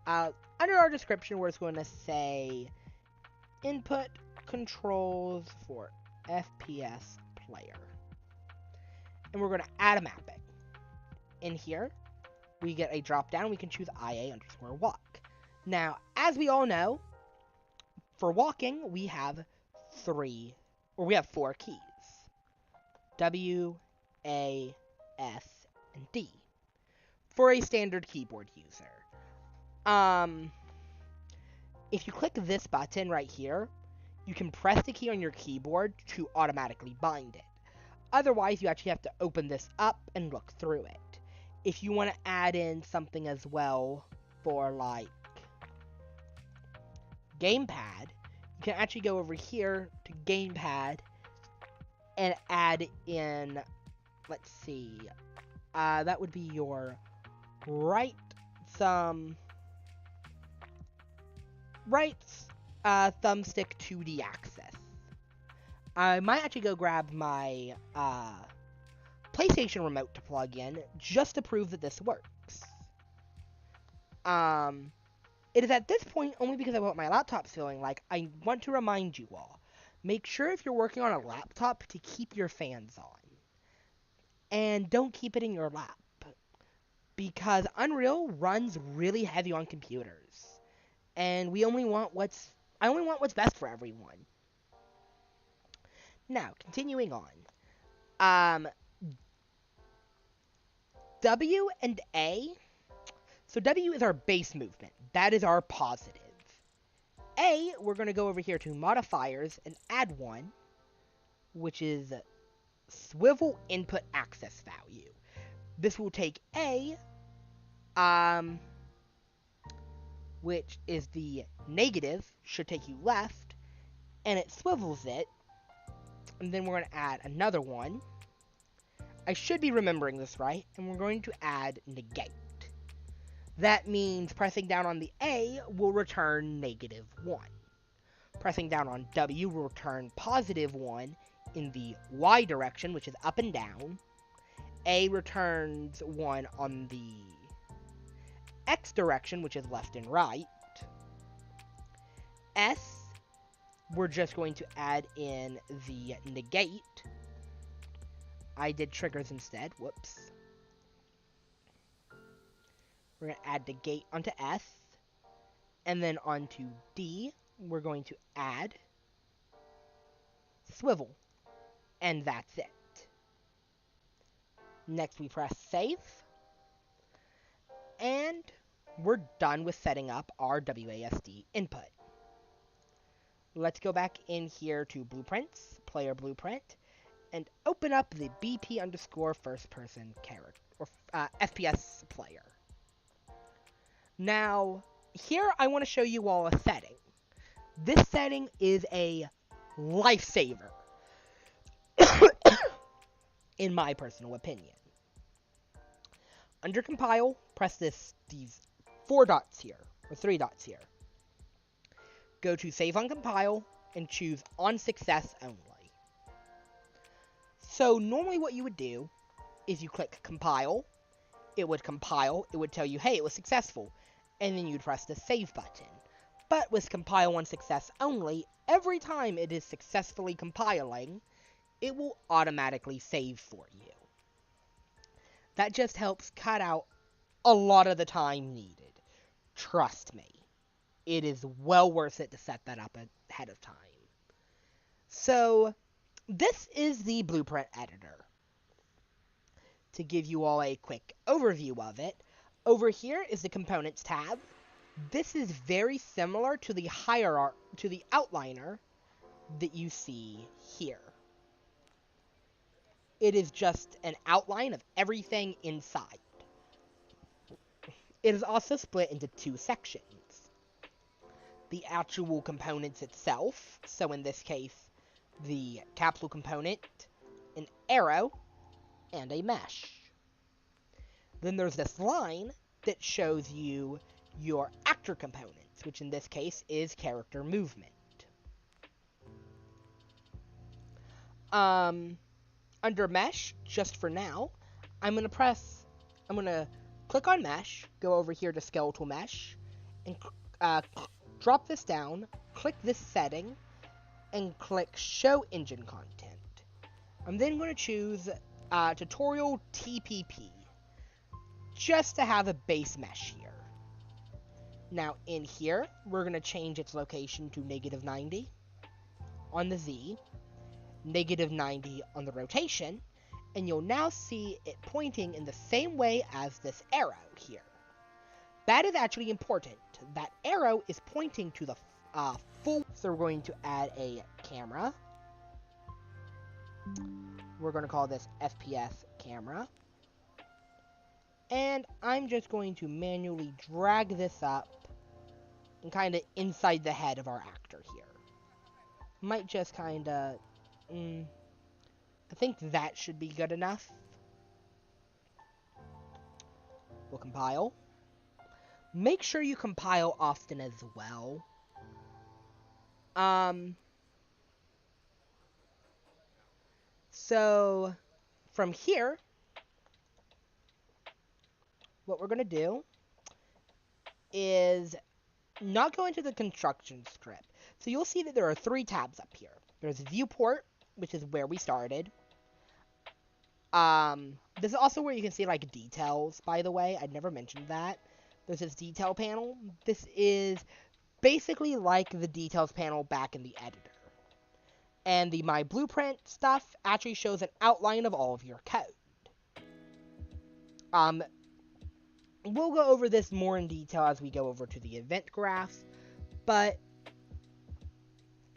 under our description, we're just going to say input controls for FPS player. And we're going to add a mapping. In here, we get a drop down. We can choose IA underscore walk. Now, as we all know, for walking, we have four keys. W, A, S, and D. For a standard keyboard user. If you click this button right here, you can press the key on your keyboard to automatically bind it. Otherwise, you actually have to open this up and look through it. If you want to add in something as well for like gamepad, you can actually go over here to gamepad and add in, let's see, that would be your right thumbstick 2D axis. I might actually go grab my PlayStation remote to plug in just to prove that this works. It is at this point, only because of what my laptop's feeling like, I want to remind you all, make sure if you're working on a laptop to keep your fans on. And don't keep it in your lap. Because Unreal runs really heavy on computers. And I only want what's best for everyone. Now, continuing on. W and A. So W is our base movement. That is our positive. A, we're going to go over here to modifiers and add one, which is swivel input axis value. This will take A, which is the negative, should take you left, and it swivels it And then we're going to add another one. I should be remembering this right. And we're going to add negate. That means pressing down on the A will return -1. Pressing down on W will return +1 in the Y direction, which is up and down. A returns 1 on the X direction, which is left and right. S, we're just going to add in the negate. I did triggers instead. Whoops. We're going to add negate onto S. And then onto D, we're going to add swivel. And that's it. Next, we press save. And we're done with setting up our WASD input. Let's go back in here to Blueprints, Player Blueprint, and open up the BP underscore first person character, or FPS player. Now, here I want to show you all a setting. This setting is a lifesaver, in my personal opinion. Under compile, press these 4 dots here, or 3 dots here. Go to save on compile, and choose on success only. So normally what you would do is you click compile, it would tell you, hey, it was successful, and then you'd press the save button. But with compile on success only, every time it is successfully compiling, it will automatically save for you. That just helps cut out a lot of the time needed. Trust me. It is well worth it to set that up ahead of time. So, this is the Blueprint editor. To give you all a quick overview of it, over here is the Components tab. This is very similar to the outliner that you see here. It is just an outline of everything inside. It is also split into 2 sections. The actual components itself, so in this case, the capsule component, an arrow, and a mesh. Then there's this line that shows you your actor components, which in this case is character movement. Under mesh, just for now, I'm going to click on mesh, go over here to skeletal mesh, and drop this down, click this setting, and click show engine content. I'm then going to choose tutorial TPP, just to have a base mesh here. Now in here, we're going to change its location to -90 on the Z, -90 on the rotation, and you'll now see it pointing in the same way as this arrow here. That is actually important. That arrow is pointing to the full. So we're going to add a camera. We're going to call this FPS camera. And I'm just going to manually drag this up and kind of inside the head of our actor here. Might just kind of... I think that should be good enough. We'll compile. Make sure you compile often as well. So, from here, what we're going to do is not go into the construction script. So you'll see that there are 3 tabs up here. There's viewport, which is where we started. This is also where you can see, like, details, by the way. I'd never mentioned that. There's this detail panel. This is basically like the details panel back in the editor. And the My Blueprint stuff actually shows an outline of all of your code. We'll go over this more in detail as we go over to the event graph, but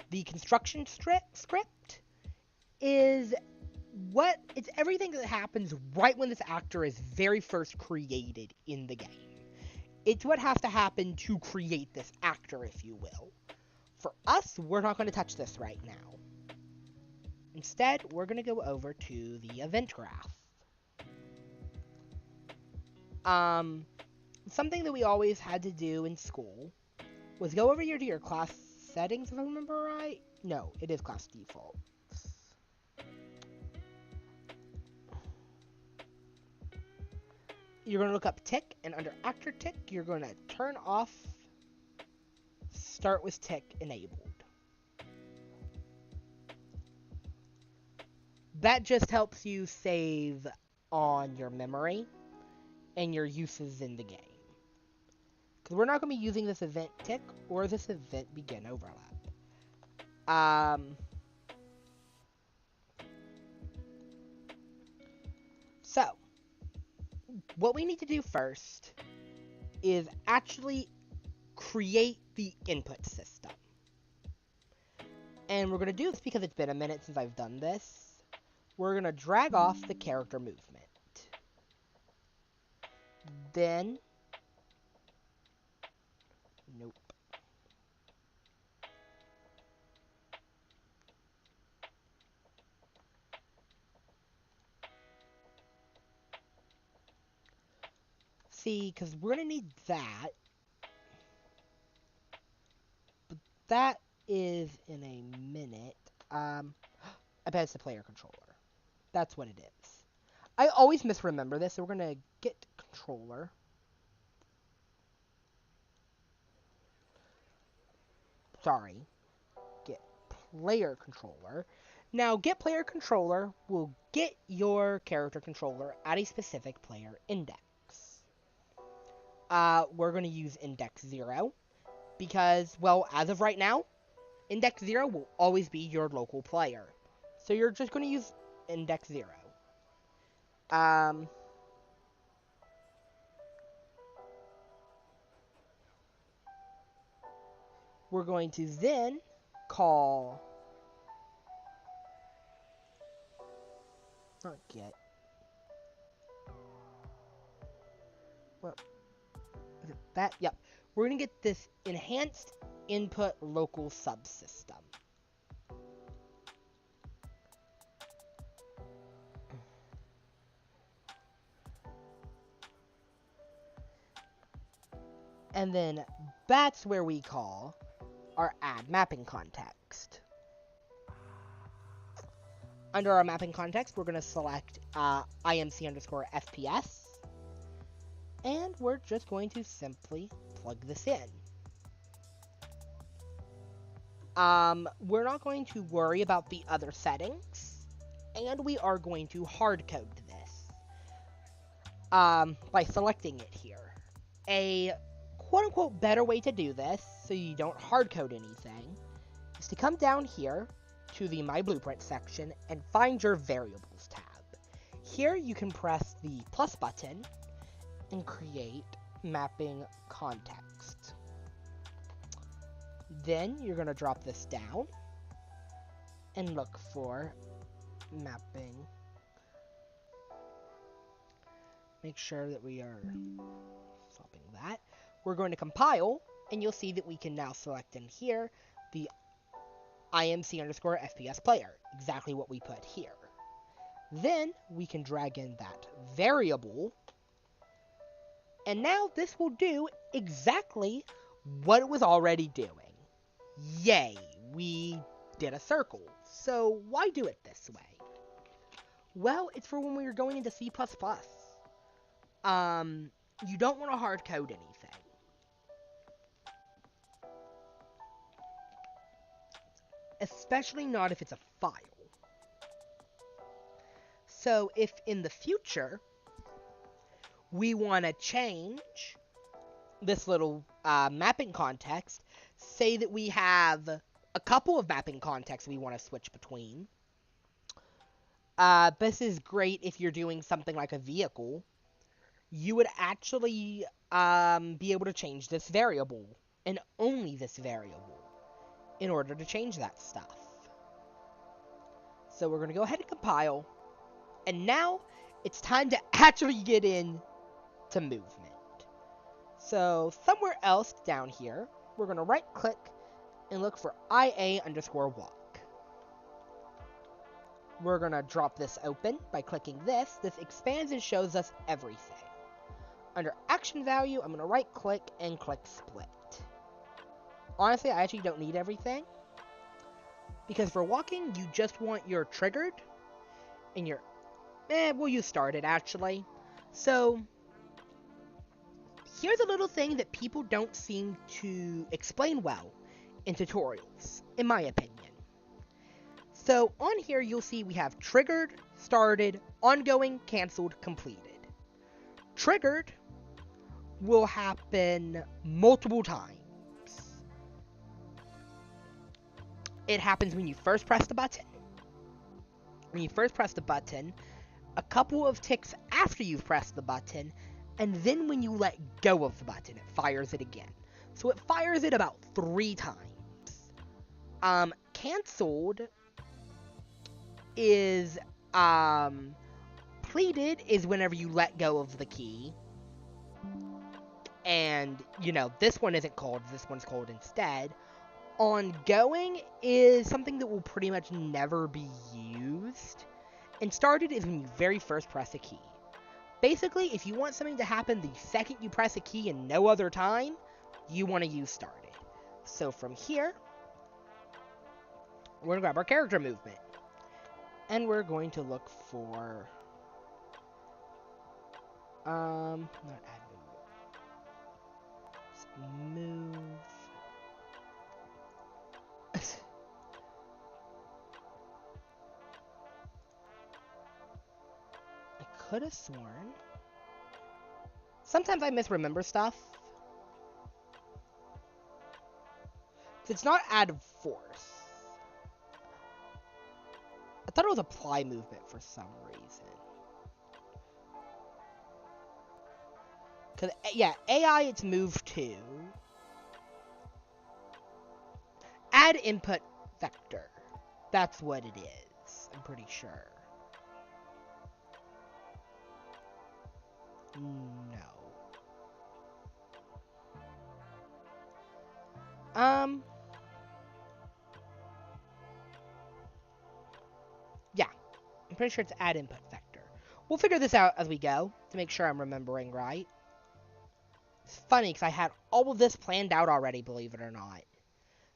the construction script is it's everything that happens right when this actor is very first created in the game. It's what has to happen to create this actor, if you will. For us, we're not going to touch this right now. Instead, we're going to go over to the event graph. Something that we always had to do in school was go over here to your class settings, if I remember right. No, it is class defaults. You're going to look up tick, and under actor tick, you're going to turn off start with tick enabled. That just helps you save on your memory and your uses in the game. Because we're not going to be using this event tick or this event begin overlap. So, what we need to do first is actually create the input system. And we're going to do this because it's been a minute since I've done this. We're going to drag off the character movement. Then, nope. See, because we're going to need that. But that is in a minute. I bet it's the player controller. That's what it is. I always misremember this, so we're going to get controller. Sorry. Get player controller. Now, get player controller will get your character controller at a specific player index. We're going to use index 0 because, well, as of right now, index 0 will always be your local player. So you're just going to use index 0. We're going to then call, not get, well, is it that? Yep. We're going to get this enhanced input local subsystem. And then that's where we call our add mapping context. Under our mapping context, we're going to select IMC underscore FPS. And we're just going to simply plug this in. We're not going to worry about the other settings. And we are going to hard code this. By selecting it here. A quote-unquote better way to do this, so you don't hard code anything, is to come down here to the My Blueprint section and find your Variables tab. Here you can press the plus button and create mapping context. Then you're going to drop this down and look for mapping. Make sure that we are stopping that. We're going to compile, and you'll see that we can now select in here the IMC underscore FPS player, exactly what we put here. Then we can drag in that variable, and now this will do exactly what it was already doing. Yay, we did a circle. So why do it this way? Well, it's for when we were going into C++. You don't want to hard code anything. Especially not if it's a file. So if in the future we want to change this little mapping context, say that we have a couple of mapping contexts we want to switch between. This is great if you're doing something like a vehicle. You would actually be able to change this variable, and only this variable, in order to change that stuff. So we're going to go ahead and compile, and now it's time to actually get in to movement. So somewhere else down here, we're going to right click and look for IA underscore walk. we're going to drop this open by clicking this. This expands and shows us everything. Under action value, I'm going to right click and click split. Honestly, I actually don't need everything, because for walking, you just want your triggered and your, we'll use started actually. So, here's a little thing that people don't seem to explain well in tutorials, in my opinion. So, on here, you'll see we have triggered, started, ongoing, canceled, completed. Triggered will happen multiple times. It happens when you first press the button. When you first press the button, a couple of ticks after you've pressed the button, and then when you let go of the button, it fires it again. So it fires it about 3 times. Cancelled is, pleated is whenever you let go of the key. And, you know, this one isn't called, this one's called instead. Ongoing is something that will pretty much never be used. And started is when you very first press a key. Basically, if you want something to happen the second you press a key and no other time, you want to use started. So from here, we're going to grab our character movement. And we're going to look for, not add movement. Move. I could have sworn. Sometimes I misremember stuff. It's not add force. I thought it was apply movement for some reason. Cause yeah, AI it's move to. Add input vector. That's what it is. I'm pretty sure. No. Yeah. I'm pretty sure it's add input vector. We'll figure this out as we go to make sure I'm remembering right. It's funny because I had all of this planned out already, believe it or not.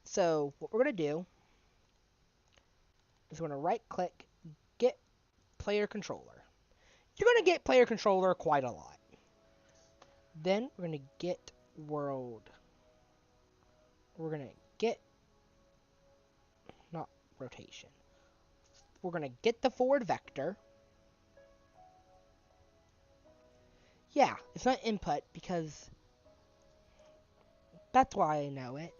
So what we're going to do is we're going to right click, get player controller. You're going to get player controller quite a lot. Then we're going to get world. We're going to get, not rotation. We're going to get the forward vector. Yeah, it's not input because that's why I know it.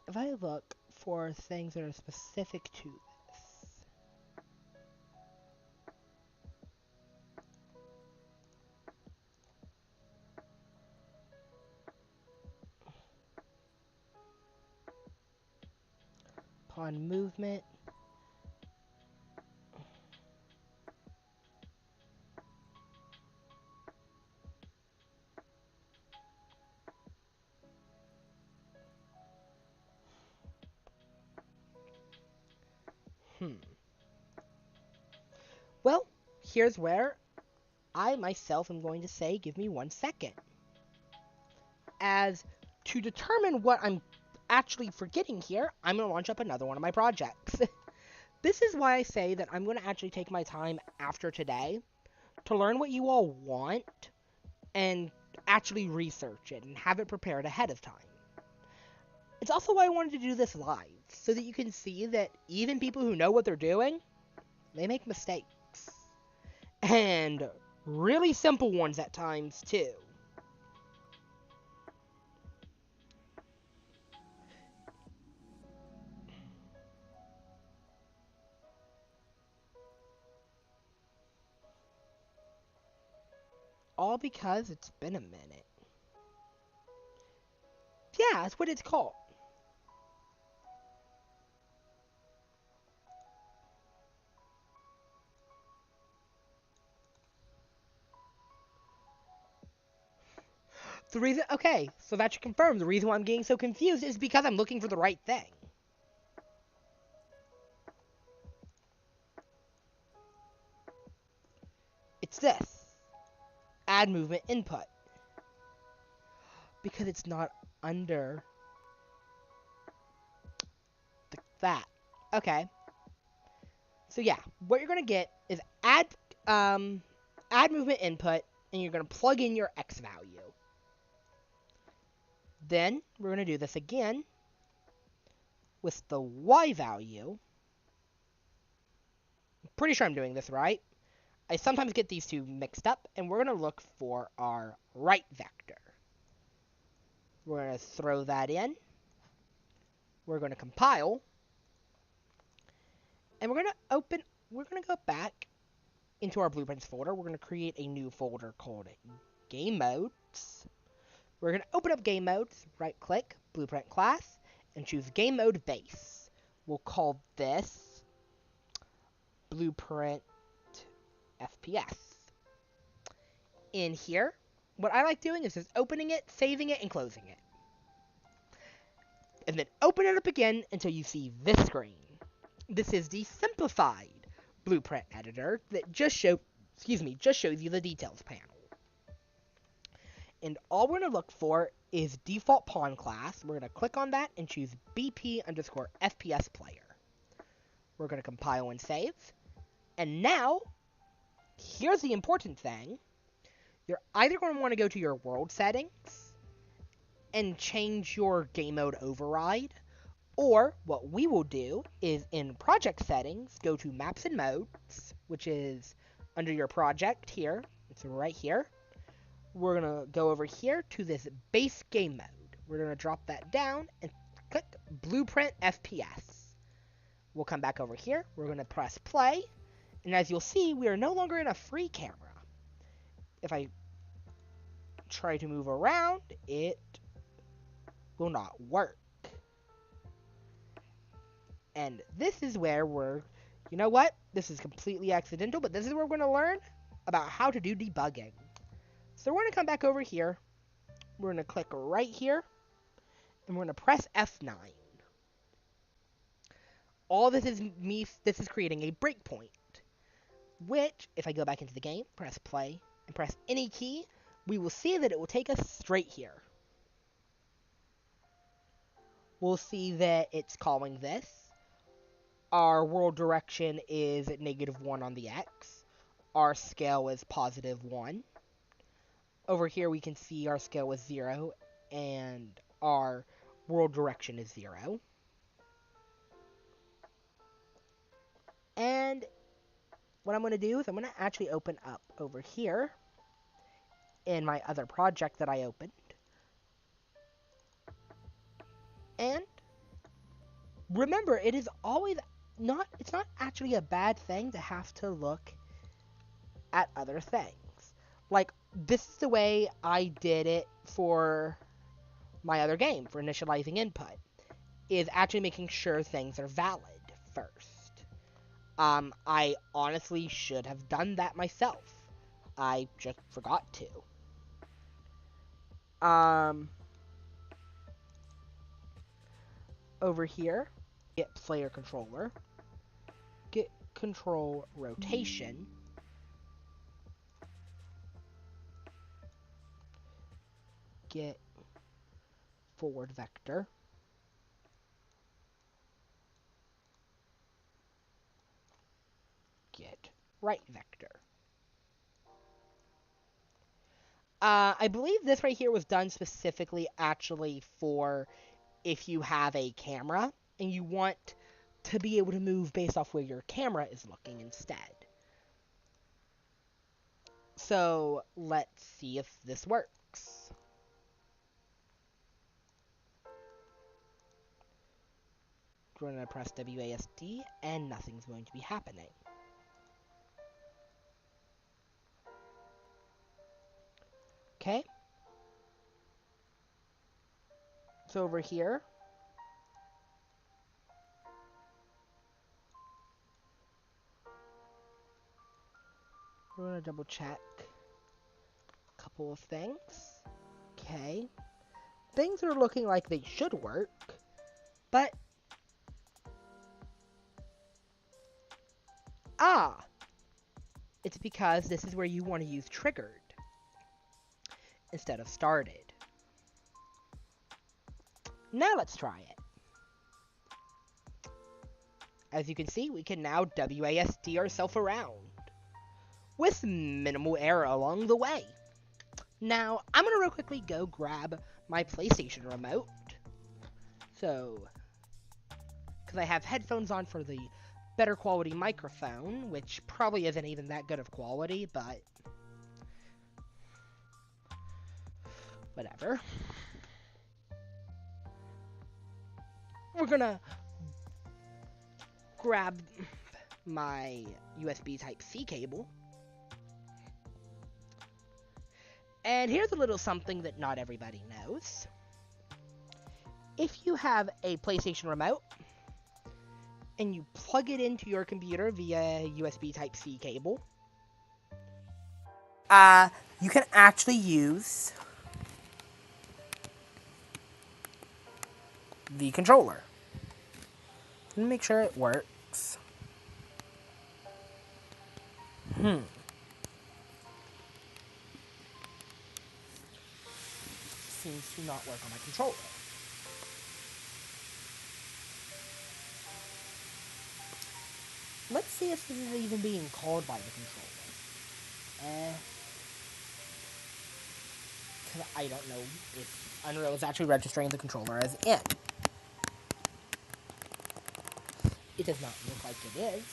If I look for things that are specific to this. Upon movement. Well, here's where I myself am going to say, give me 1 second. As to determine what I'm actually forgetting here, I'm going to launch up another one of my projects. This is why I say that I'm going to actually take my time after today to learn what you all want and actually research it and have it prepared ahead of time. It's also why I wanted to do this live, so that you can see that even people who know what they're doing, they make mistakes. And really simple ones at times, too. All because it's been a minute. Yeah, that's what it's called. Okay, so that should confirm. The reason why I'm getting so confused is because I'm looking for the right thing. It's this. Add movement input. Because it's not under that. Okay. So yeah, what you're gonna get is add movement input, and you're gonna plug in your X value. Then we're gonna do this again with the Y value. I'm pretty sure I'm doing this right. I sometimes get these two mixed up, and we're gonna look for our right vector. We're gonna throw that in. We're gonna compile, and we're gonna go back into our blueprints folder. We're going to create a new folder called game modes. We're going to open up game modes, right click, blueprint class, and choose game mode base. We'll call this blueprint FPS. In here, what I like doing is just opening it, saving it, and closing it. And then open it up again until you see this screen. This is the simplified blueprint editor that just shows you the details panel. And all we're going to look for is default pawn class. We're going to click on that and choose BP_FPS player. We're going to compile and save. And now, here's the important thing. You're either going to want to go to your world settings and change your game mode override, or what we will do is in project settings, go to maps and modes, which is under your project here. It's right here. We're going to go over here to this base game mode. We're going to drop that down and click Blueprint FPS. We'll come back over here. We're going to press play. And as you'll see, we are no longer in a free camera. If I try to move around, it will not work. And this is where you know what? This is completely accidental, but this is where we're going to learn about how to do debugging. So we're going to come back over here. We're going to click right here. And we're going to press F9. All this is creating a breakpoint. Which, if I go back into the game, press play, and press any key, we will see that it will take us straight here. We'll see that it's calling this. Our world direction is at -1 on the X. Our scale is +1. Over here we can see our scale is 0, and our world direction is 0. And what I'm going to do is I'm going to actually open up over here in my other project that I opened. And remember, it's not actually a bad thing to have to look at other things. Like, this is the way I did it for my other game, for initializing input, is actually making sure things are valid first. I honestly should have done that myself. I just forgot to. Over here, get player controller, get control rotation, get forward vector, get right vector. I believe this right here was done specifically actually for if you have a camera and you want to be able to move based off where your camera is looking instead. So let's see if this works. We're going to press WASD and nothing's going to be happening. Okay. So over here, we're going to double check a couple of things. Okay. Things are looking like they should work, but... Ah! It's because this is where you want to use triggered instead of started. Now let's try it. As you can see, we can now WASD ourselves around with minimal error along the way. Now, I'm going to real quickly go grab my PlayStation remote. So, because I have headphones on for the better quality microphone, which probably isn't even that good of quality, but whatever. We're going to grab my USB Type-C cable. And here's a little something that not everybody knows. If you have a PlayStation remote and you plug it into your computer via USB Type-C cable, you can actually use the controller. Let me make sure it works. Seems to not work on my controller. Let's see if this is even being called by the controller. Because I don't know if Unreal is actually registering the controller as in. It does not look like it is.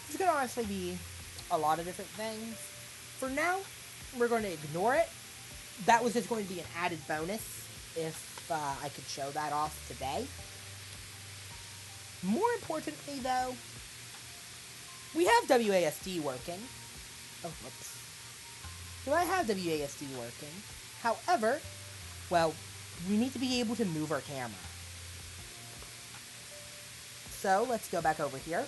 This could honestly be a lot of different things. For now, we're going to ignore it. That was just going to be an added bonus if I could show that off today. More importantly, though, we have WASD working. Oh, whoops. So I have WASD working. However, well, we need to be able to move our camera. So let's go back over here.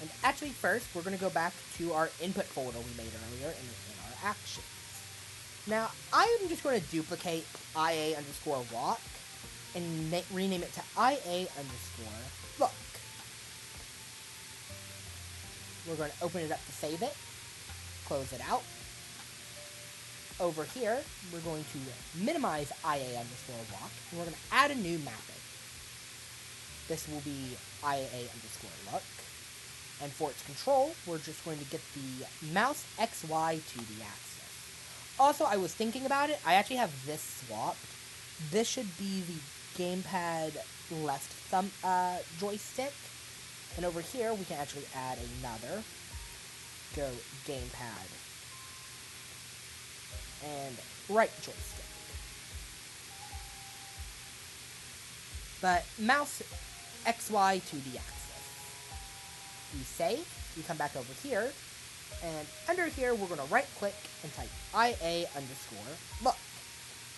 And actually first, we're going to go back to our input folder we made earlier in our actions. Now, I am just going to duplicate IA_walk and rename it to IA_look. We're going to open it up to save it. Close it out. Over here, we're going to minimize IA_walk, and we're going to add a new mapping. This will be IA_look. And for its control, we're just going to get the mouse XY to the axis. Also, I was thinking about it. I actually have this swapped. This should be the gamepad left thumb joystick. And over here, we can actually add another. Go gamepad and right joystick. But mouse XY to the axis. We save, we come back over here, and under here we're going to right click and type IA_look.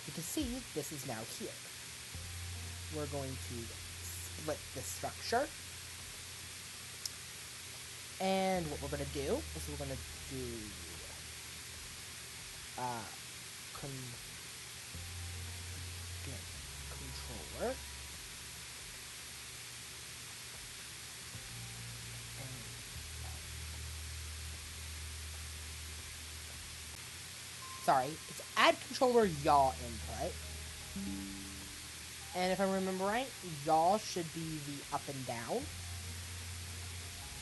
You can see this is now here. We're going to split this structure. And what we're going to do is we're going to do controller. Sorry, it's add controller yaw input. And if I remember right, yaw should be the up and down.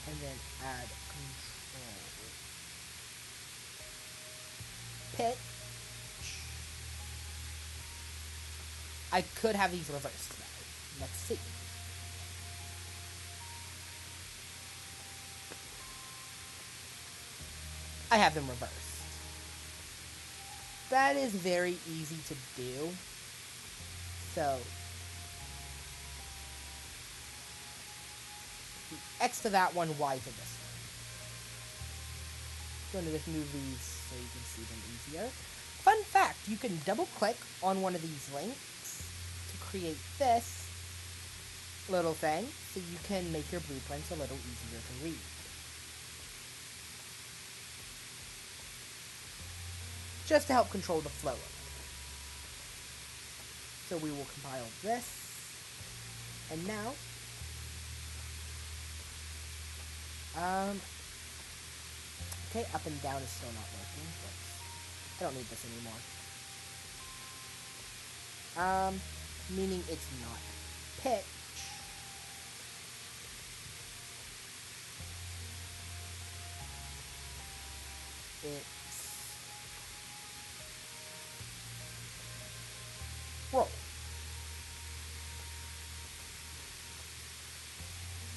And then add control. Pitch. I could have these reversed though. Let's see. I have them reversed. That is very easy to do. So, X to that one, Y to this one. I'm going to just move these so you can see them easier. Fun fact, you can double click on one of these links to create this. little thing so you can make your blueprints a little easier to read. Just to help control the flow of it. So we will compile this. And now, okay, up and down is still not working, but I don't need this anymore. Meaning it's not pitch. It's roll.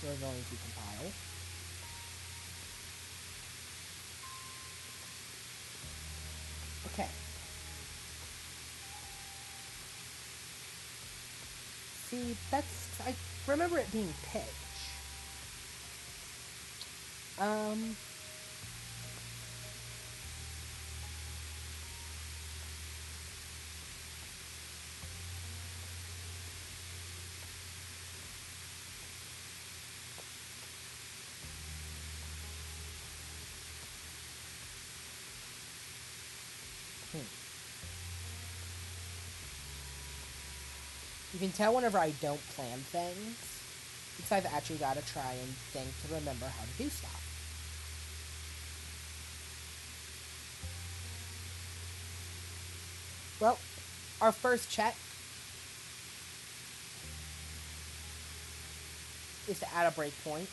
We're going to compile. Okay. See, I remember it being pitch. You can tell whenever I don't plan things, because I've actually got to try and think to remember how to do stuff. Well, our first check is to add a breakpoint.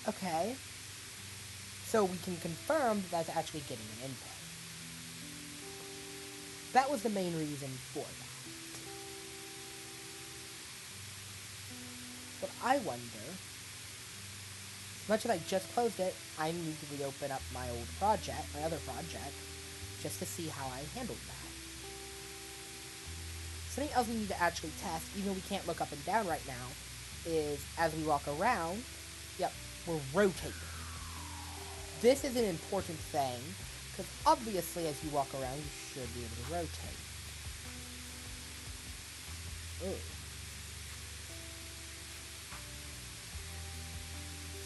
Okay. So we can confirm that that's actually getting an input. That was the main reason for that. But I wonder, as much as I just closed it, I need to reopen up my old project, my other project, just to see how I handled that. Something else we need to actually test, even though we can't look up and down right now, is as we walk around, yep, we're rotating. This is an important thing, because obviously as you walk around, you should be able to rotate. Ooh.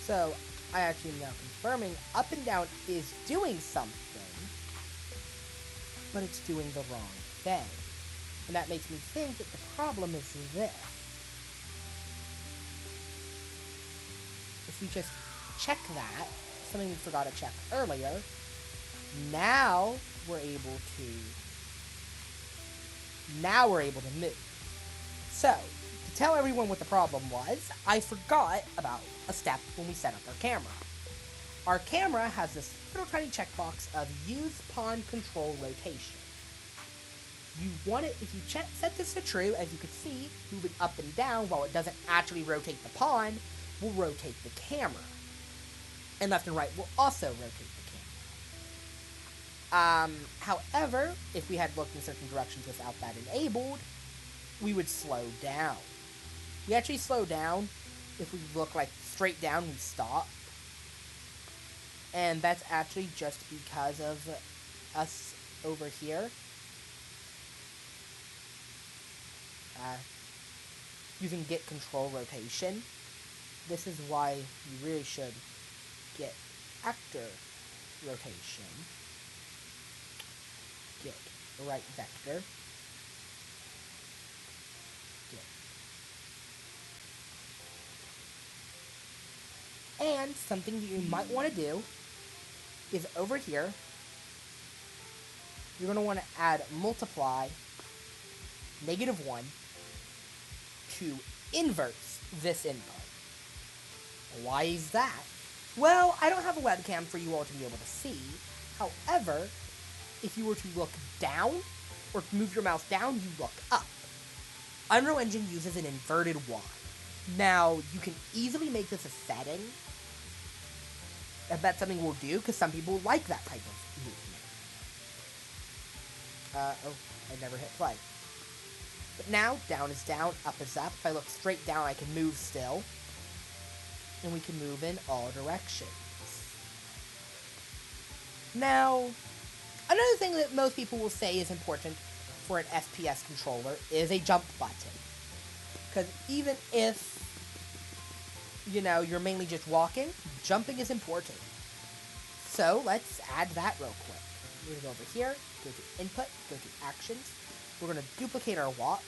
So, I actually am now confirming up and down is doing something, but it's doing the wrong thing. And that makes me think that the problem is this. If we just check that, something we forgot to check earlier, now we're able to move. So, to tell everyone what the problem was, I forgot about a step when we set up our camera. Our camera has this little tiny checkbox of use pawn control rotation. You want it, if you set this to true, as you can see, moving up and down while it doesn't actually rotate the pawn, will rotate the camera. And left and right will also rotate the camera. However, if we had looked in certain directions without that enabled, we would slow down. We actually slow down. If we look like straight down, we stop. And that's actually just because of us over here. Using get control rotation. This is why you really should get actor rotation. Get right vector. Get. And something that you might want to do is over here, you're going to want to add multiply -1 to inverse this input. Why is that? Well, I don't have a webcam for you all to be able to see. However, if you were to look down, or move your mouse down, you look up. Unreal Engine uses an inverted Y. Now, you can easily make this a setting. I bet something we'll do, because some people like that type of movement. Oh, I never hit play. But now, down is down, up is up. If I look straight down, I can move still. And we can move in all directions. Now, another thing that most people will say is important for an FPS controller is a jump button. Because even if, you're mainly just walking, jumping is important. So, let's add that real quick. We're going to go over here, go to Input, go to Actions. We're going to duplicate our walk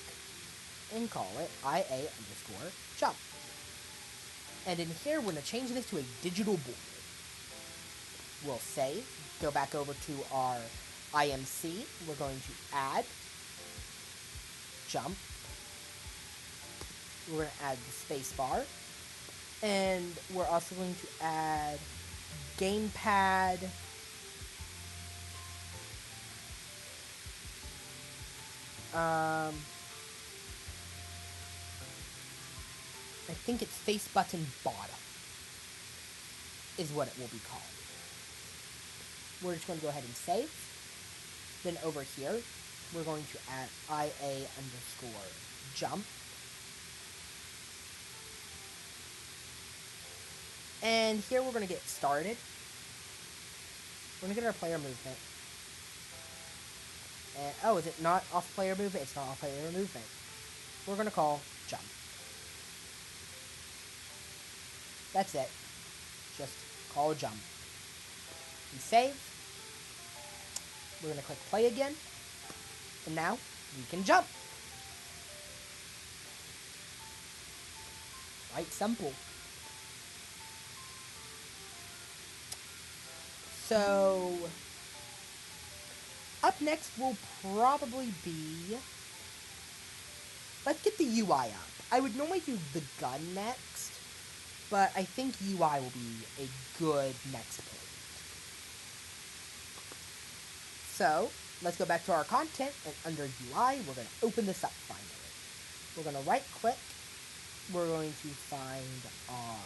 and call it IA_jump. And in here, we're going to change this to a digital board. We'll save, go back over to our IMC. We're going to add jump. We're going to add the space bar. And we're also going to add gamepad. I think it's face button bottom is what it will be called. We're just going to go ahead and save. Then over here, we're going to add IA_jump. And here we're going to get started. We're going to get our player movement. And, oh, is it not off player movement? It's not off player movement. We're going to call jump. That's it. Just call jump. We save. We're going to click play again. And now, we can jump. Quite simple. So, up next will probably be, let's get the UI up. I would normally do the gun next, but I think UI will be a good next point. So, let's go back to our content, and under UI, we're going to open this up finally. We're going to right click, we're going to find our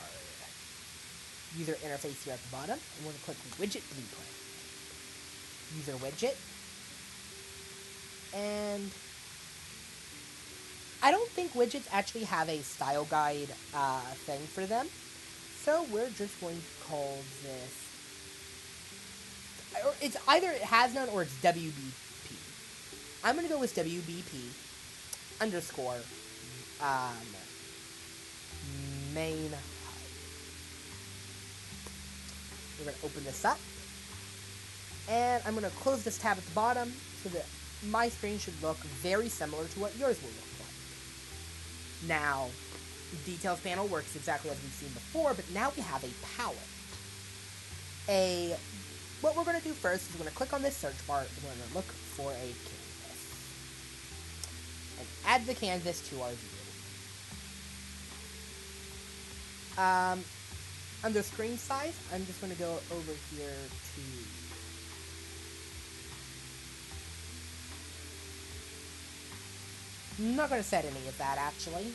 user interface here at the bottom, and we're going to click Widget Blueprint. User Widget. And I don't think widgets actually have a style guide thing for them, so we're just going to call this, or it's either it has none or it's WBP. I'm going to go with WBP underscore main HUD. We're going to open this up, and I'm going to close this tab at the bottom so that my screen should look very similar to what yours will look like. Now, the details panel works exactly as we've seen before, but now we have a palette. What we're going to do first is we're going to click on this search bar, and we're going to look for a canvas. And add the canvas to our view. Under screen size, I'm just going to go over here to I'm not going to set any of that, actually.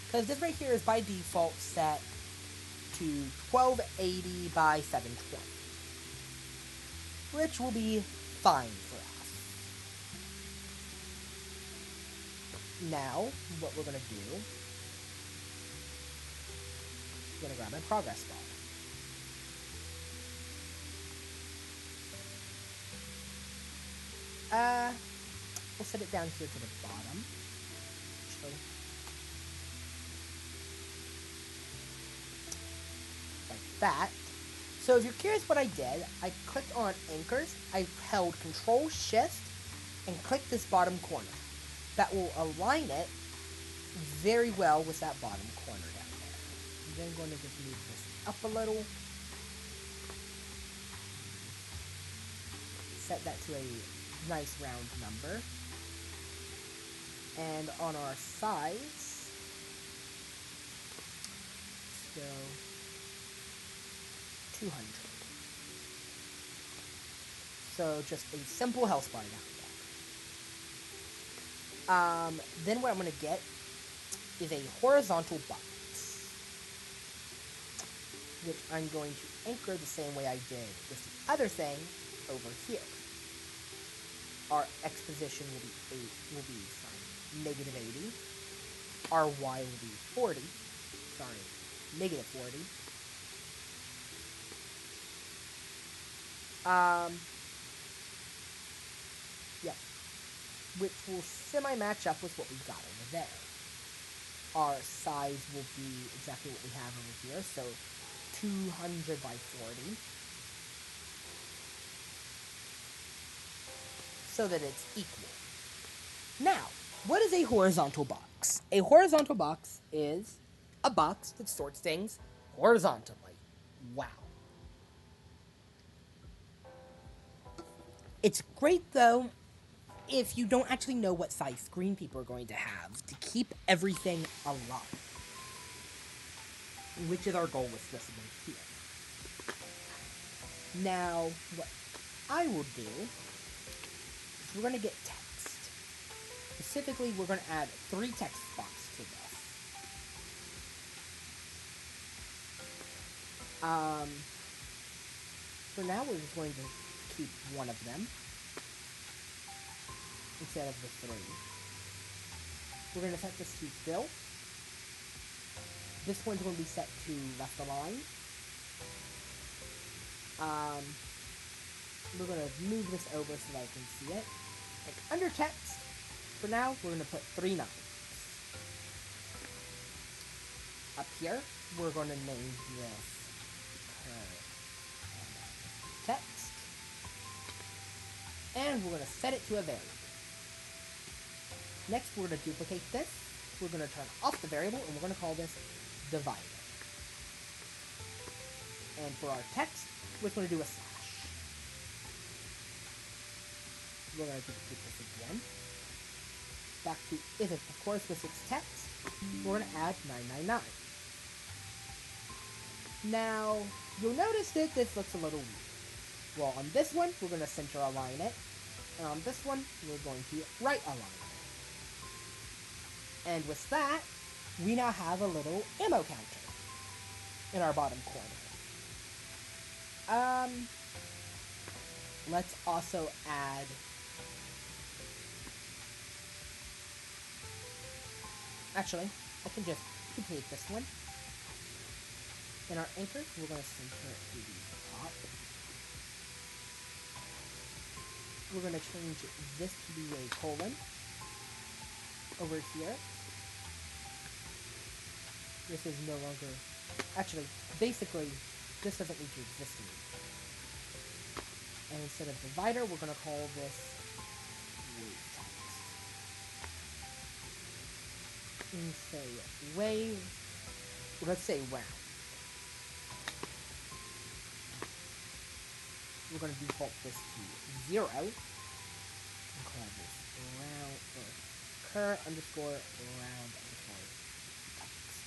Because this right here is by default set to 1280 by 720. Which will be fine for us. Now, what we're going to do, I'm going to grab my progress bar. We'll set it down here to the bottom. Actually, like that. So if you're curious what I did, I clicked on anchors, I held Control Shift, and clicked this bottom corner. That will align it very well with that bottom corner down there. I'm then going to just move this up a little. Set that to a nice round number. And on our sides, let's go 200. So just a simple health bar down there. Then what I'm going to get is a horizontal box, which I'm going to anchor the same way I did with the other thing over here. our x position will be negative 80. Our y will be 40. Sorry, negative 40. Yeah, which will semi-match up with what we've got over there. Our size will be exactly what we have over here, so 200 by 40. So that it's equal. Now, what is a horizontal box? A horizontal box is a box that sorts things horizontally. Wow. It's great, though, if you don't actually know what size screen people are going to have to keep everything alive, which is our goal with this one here. Now, what I will do is we're going to get text. Specifically, we're going to add 3 text spots to this. For now, we're just going to keep one of them instead of the 3. We're going to set this to fill. This one's going to be set to left align. We're going to move this over so that I can see it. Like under text, for now, we're going to put 3 numbers. Up here, we're going to name this text. And we're going to set it to a variable. Next, we're going to duplicate this. We're going to turn off the variable, and we're going to call this divider. And for our text, we're going to do a slash. We're going to duplicate this again. Back to if it, of course, with its text, we're going to add 999. Now, you'll notice that this looks a little weird. Well, on this one, we're going to center align it. And on this one, we're going to right align it. And with that, we now have a little ammo counter in our bottom corner. Let's also add actually, I can just duplicate this one. In our anchor, we're going to center it to the top. We're going to change this to be a colon over here. This is no longer... Actually, basically, this doesn't need to exist anymore. And instead of divider, we're going to call this text. And say wave. Let's say round. We're going to default this to 0. And call this round or cur underscore round underscore text.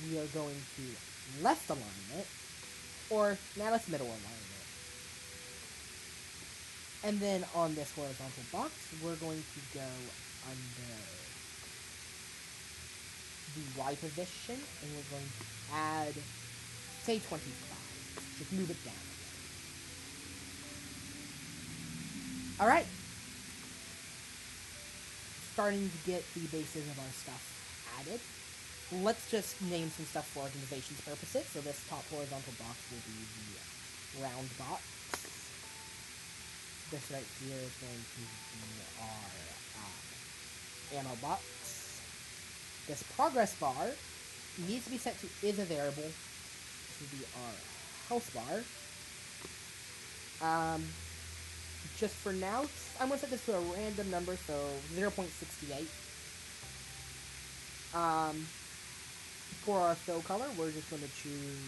We are going to left align it, or now let's middle align it. And then on this horizontal box, we're going to go under the Y position, and we're going to add, say, 25. Just move it down. Alright. Starting to get the bases of our stuff added. Let's just name some stuff for organization's purposes. So this top horizontal box will be the round box. This right here is going to be our ammo box. This progress bar needs to be set to is a variable to be our health bar. Just for now, I'm going to set this to a random number, so 0.68. For our fill color, we're just going to choose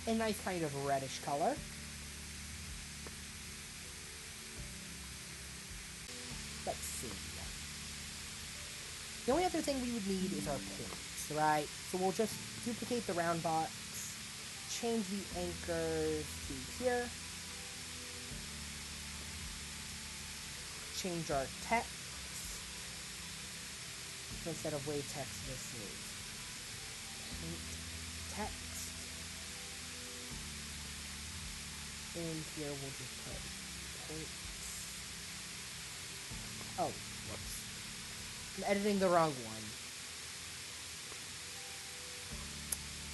a nice kind of reddish color. Let's see. The only other thing we would need is our points, right? So we'll just duplicate the round box, change the anchors to here, change our text. So instead of wave text, this is paint text. And here we'll just put points. Oh, whoops. I'm editing the wrong one.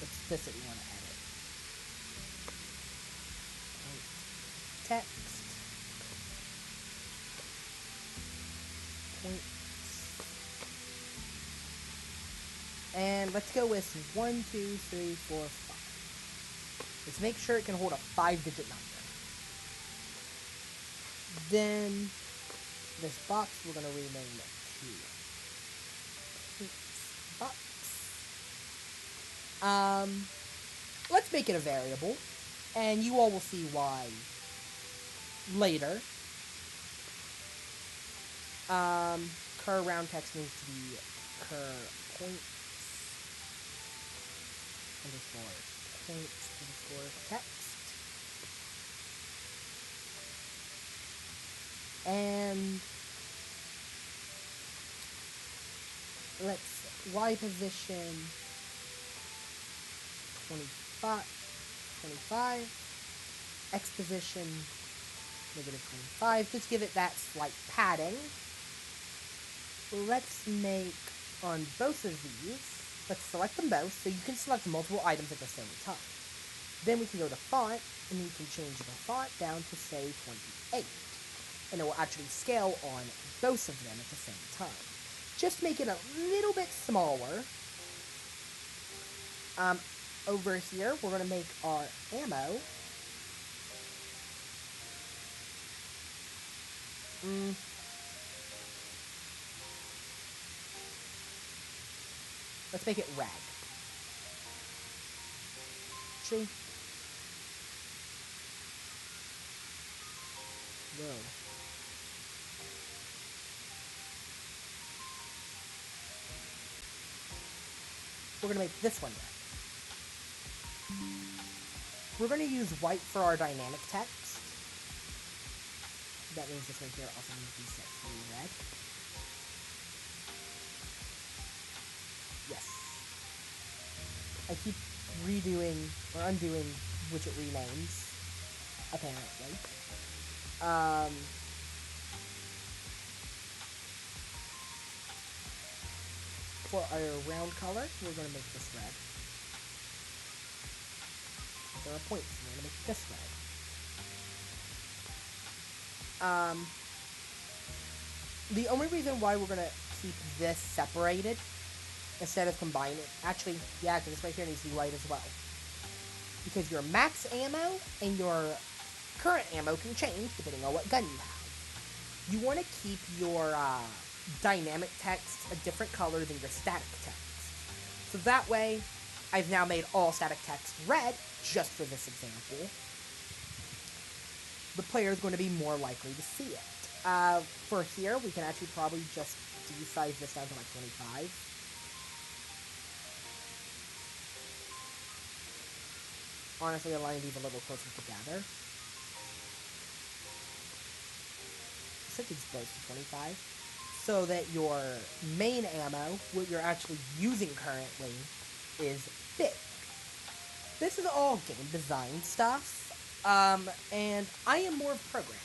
It's this that we want to edit. Point text. Points. And let's go with 1, 2, 3, 4, 5. Let's make sure it can hold a 5-digit number. Then this box we're gonna rename it to box. Let's make it a variable, and you all will see why later. Cur round text needs to be cur points underscore points underscore text. And let's Y position 25, X position -25. Just give it that slight padding. Let's make on both of these, let's select them both so you can select multiple items at the same time. Then we can go to font and we can change the font down to say 28. And it will actually scale on both of them at the same time. Just make it a little bit smaller. Over here, we're going to make our ammo. Let's make it red. Actually, whoa. We're going to make this one red. We're going to use white for our dynamic text. That means this right here also needs to be set to red. Yes. I keep redoing or undoing widget renames, apparently. For our round color, we're going to make this red. For our points, we're going to make this red. The only reason why we're going to keep this separated instead of combining it, actually, yeah, because this right here needs to be white as well. Because your max ammo and your current ammo can change depending on what gun you have. You want to keep your dynamic text a different color than your static text. So that way, I've now made all static text red, just for this example. The player is going to be more likely to see it. For here, we can actually probably just desize this down to like 25. Honestly, align these a little closer together. Set these both to 25. So that your main ammo, what you're actually using currently, is big. This is all game design stuff. And I am more of a programmer.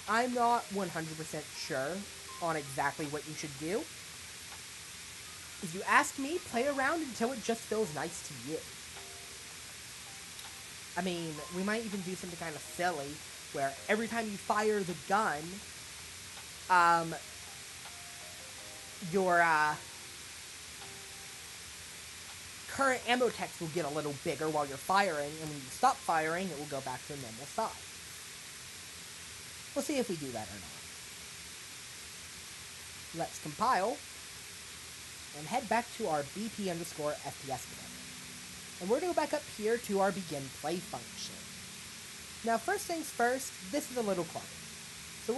I'm not 100% sure on exactly what you should do. If you ask me, play around until it just feels nice to you. I mean, we might even do something kind of silly, where every time you fire the gun, your, current ammo text will get a little bigger while you're firing, and when you stop firing, it will go back to a normal size. We'll see if we do that or not. Let's compile, and head back to our BP_FPS player. And we're going to go back up here to our begin play function. Now, first things first, this is a little clunky. So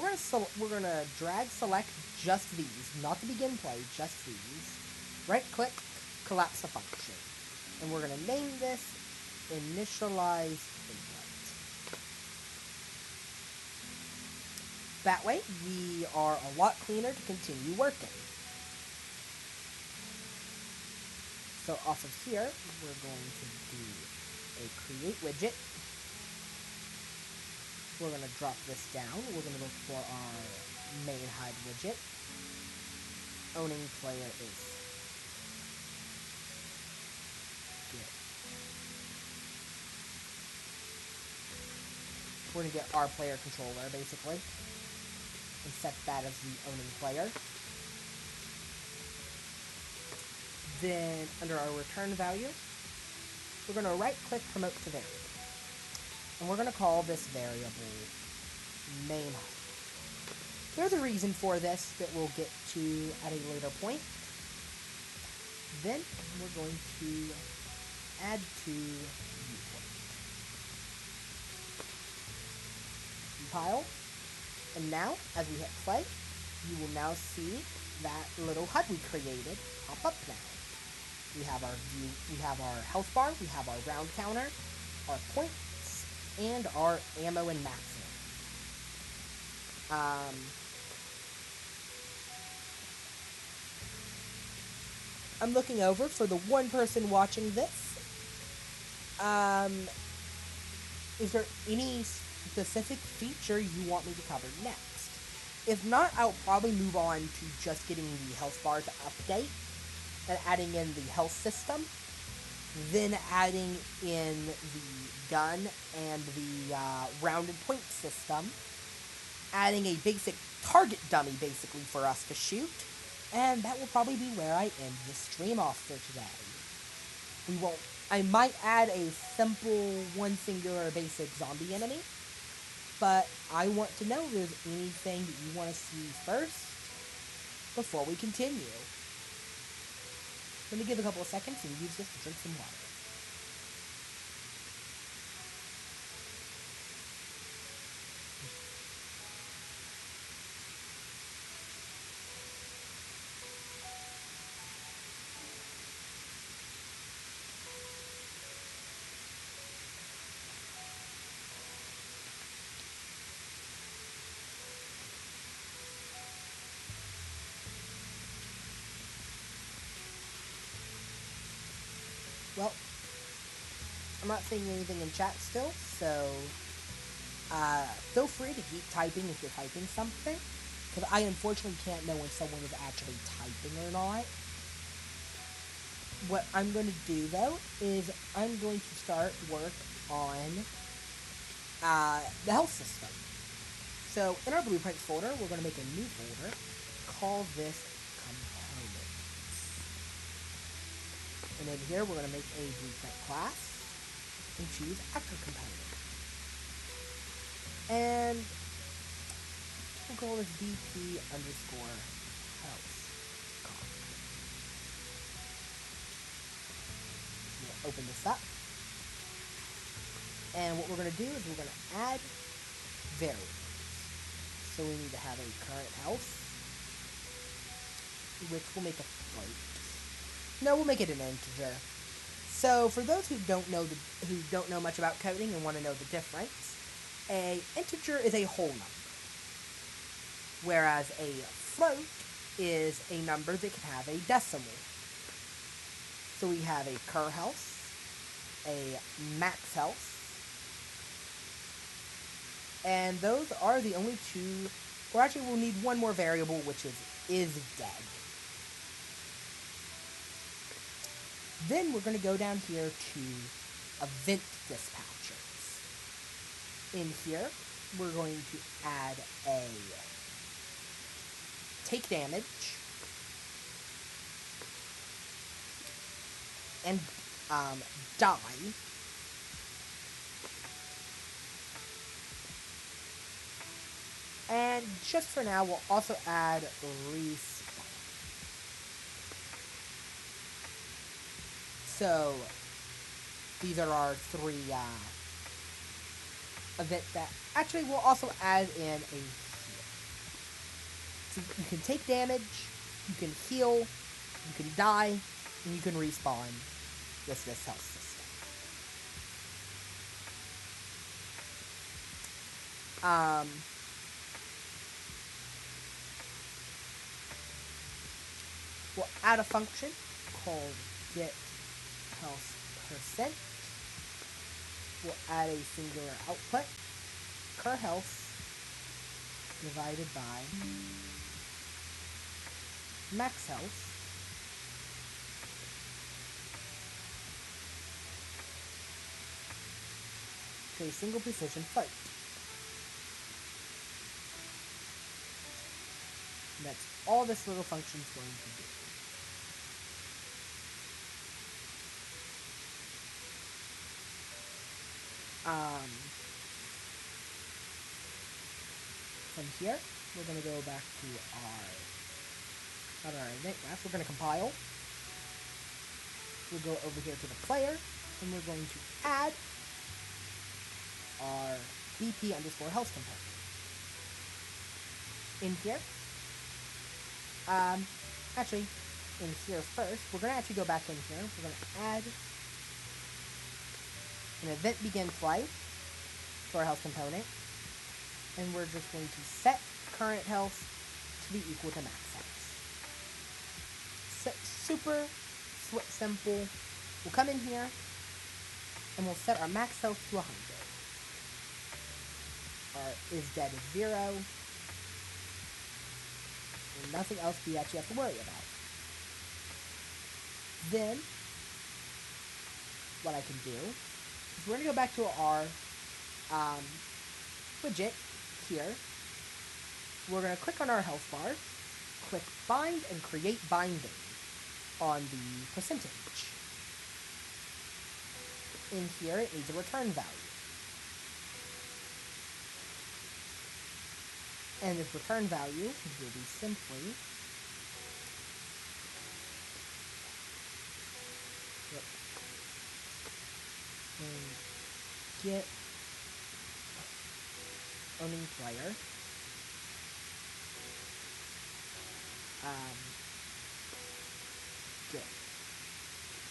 we're gonna drag select just these, not the begin play, just these. Right click, collapse the function. And we're gonna name this initialize input. That way, we are a lot cleaner to continue working. So off of here, we're going to do a create widget. we're going to drop this down. We're going to look for our main HUD widget. Owning player is good. We're going to get our player controller, basically, and set that as the owning player. Then, under our return value, we're going to right-click Promote to Variable. And we're going to call this variable main HUD. There's a reason for this that we'll get to at a later point. Then, we're going to add to viewport. Compile. And now, as we hit play, you will now see that little HUD we created pop up now. We have our view, we have our health bar, we have our round counter, our points, and our ammo and maximum. I'm looking over for the one person watching this. Is there any specific feature you want me to cover next? If not, I'll probably move on to just getting the health bar to update and adding in the health system, then adding in the gun and the rounded point system, adding a basic target dummy basically for us to shoot, and that will probably be where I end the stream off for today. I might add a simple one singular basic zombie enemy, but I want to know if there's anything that you want to see first before we continue. Let me give a couple of seconds and use this to drink some water. Well, I'm not seeing anything in chat still, so feel free to keep typing if you're typing something, because I unfortunately can't know when someone is actually typing or not. What I'm going to do, though, is I'm going to start work on the health system. So, in our blueprints folder, we're going to make a new folder, call this components. And in here, we're going to make a blueprint class and choose actor component. And we'll call this BP underscore health. We'll open this up. And what we're going to do is we're going to add variables. So we need to have a current health, which will make a float. No, we'll make it an integer. So for those who don't know much about coding and want to know the difference, a integer is a whole number, whereas a float is a number that can have a decimal. So we have a cur health, a max health, and those are the only two, or actually we'll need one more variable, which is dead. Then we're going to go down here to event dispatchers. In here, we're going to add a take damage and die. And just for now, we'll also add respawn. So, these are our three events that actually we'll also add in a heal. So you can take damage, you can heal, you can die, and you can respawn with this health system. We'll add a function called get health %. We'll add a singular output, her health divided by max health. To a single precision fight. And that's all this little function is going to do. From here, we're going to go back to our event class. We're going to compile. We'll go over here to the player, and we're going to add our BP underscore health component. In here, actually, in here first, we're going to actually go back in here. We're going to add an event begin play to our health component, and we're just going to set current health to be equal to max health. Super simple. We'll come in here, and we'll set our max health to 100. Our is dead is 0. And nothing else we actually have to worry about. Then, what I can do is we're going to go back to our widget here. We're going to click on our health bar, click bind, and create binding on the percentage. In here, it needs a return value. And this return value will be simply get owning player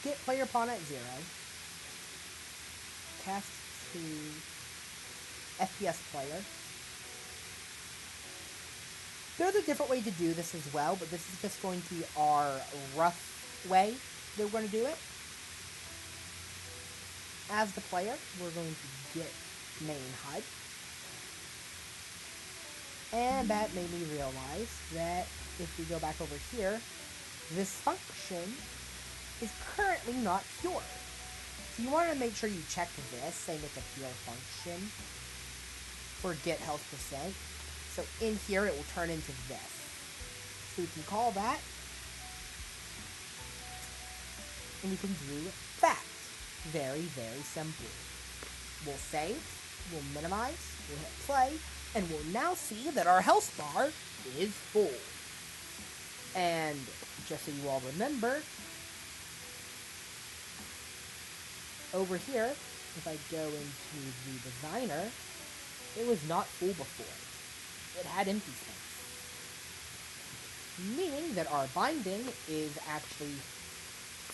get player pawn at 0, cast to FPS player. There's a different way to do this as well, but this is just going to be our rough way that we're going to do it. As the player, we're going to get main HUD. And that made me realize that if we go back over here, this function is currently not pure. So you want to make sure you check this, saying it's a pure function for get health percent. So in here, it will turn into this. So we can call that, and we can do that. Very, very simple. We'll save, we'll minimize, we'll hit play, and we'll now see that our health bar is full. And just so you all remember, over here, if I go into the designer, it was not full before. It had empty space. Meaning that our binding is actually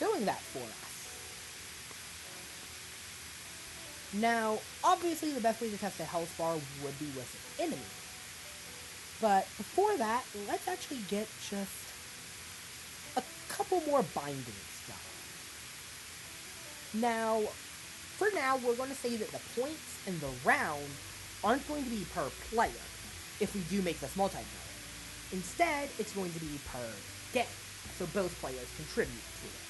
filling that for us. Now, obviously the best way to test a health bar would be with an enemy. But before that, let's actually get just a couple more bindings done. Now, for now, we're going to say that the points in the round aren't going to be per player if we do make this multiplayer. Instead, it's going to be per game, so both players contribute to it.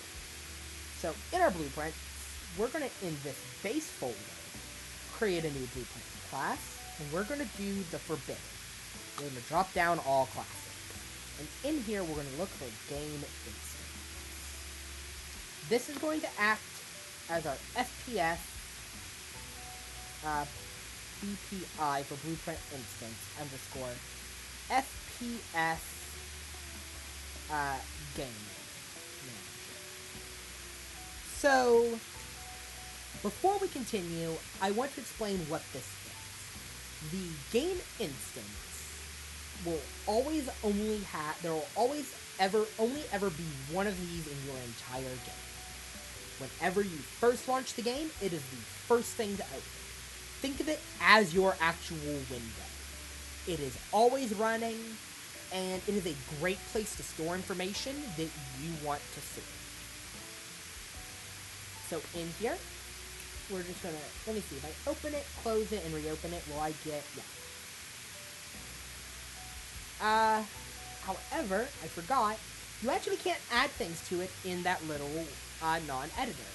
So, in our blueprint, we're going to, in this base folder, create a new blueprint class, and we're going to do the forbidden. We're going to drop down all classes. And in here, we're going to look for game instance. This is going to act as our FPS BPI for blueprint instance underscore FPS game manager. So, before we continue, I want to explain what this is. The game instance will always only have, there will always only ever be one of these in your entire game. Whenever you first launch the game, it is the first thing to open. Think of it as your actual window. It is always running, and it is a great place to store information that you want to see. So in here, we're just gonna, let me see, if I open it, close it, and reopen it, will I get, yeah. However, I forgot, you actually can't add things to it in that little, non-editor.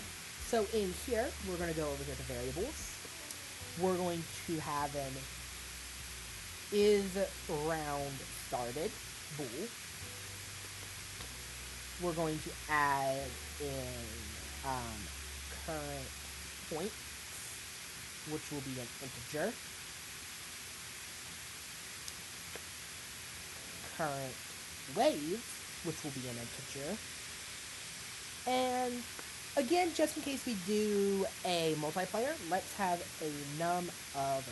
So in here, we're gonna go over here to variables. We're going to have an is round started bool. We're going to add in current points, which will be an integer. Current waves, which will be an integer. And again, just in case we do a multiplayer, let's have a num of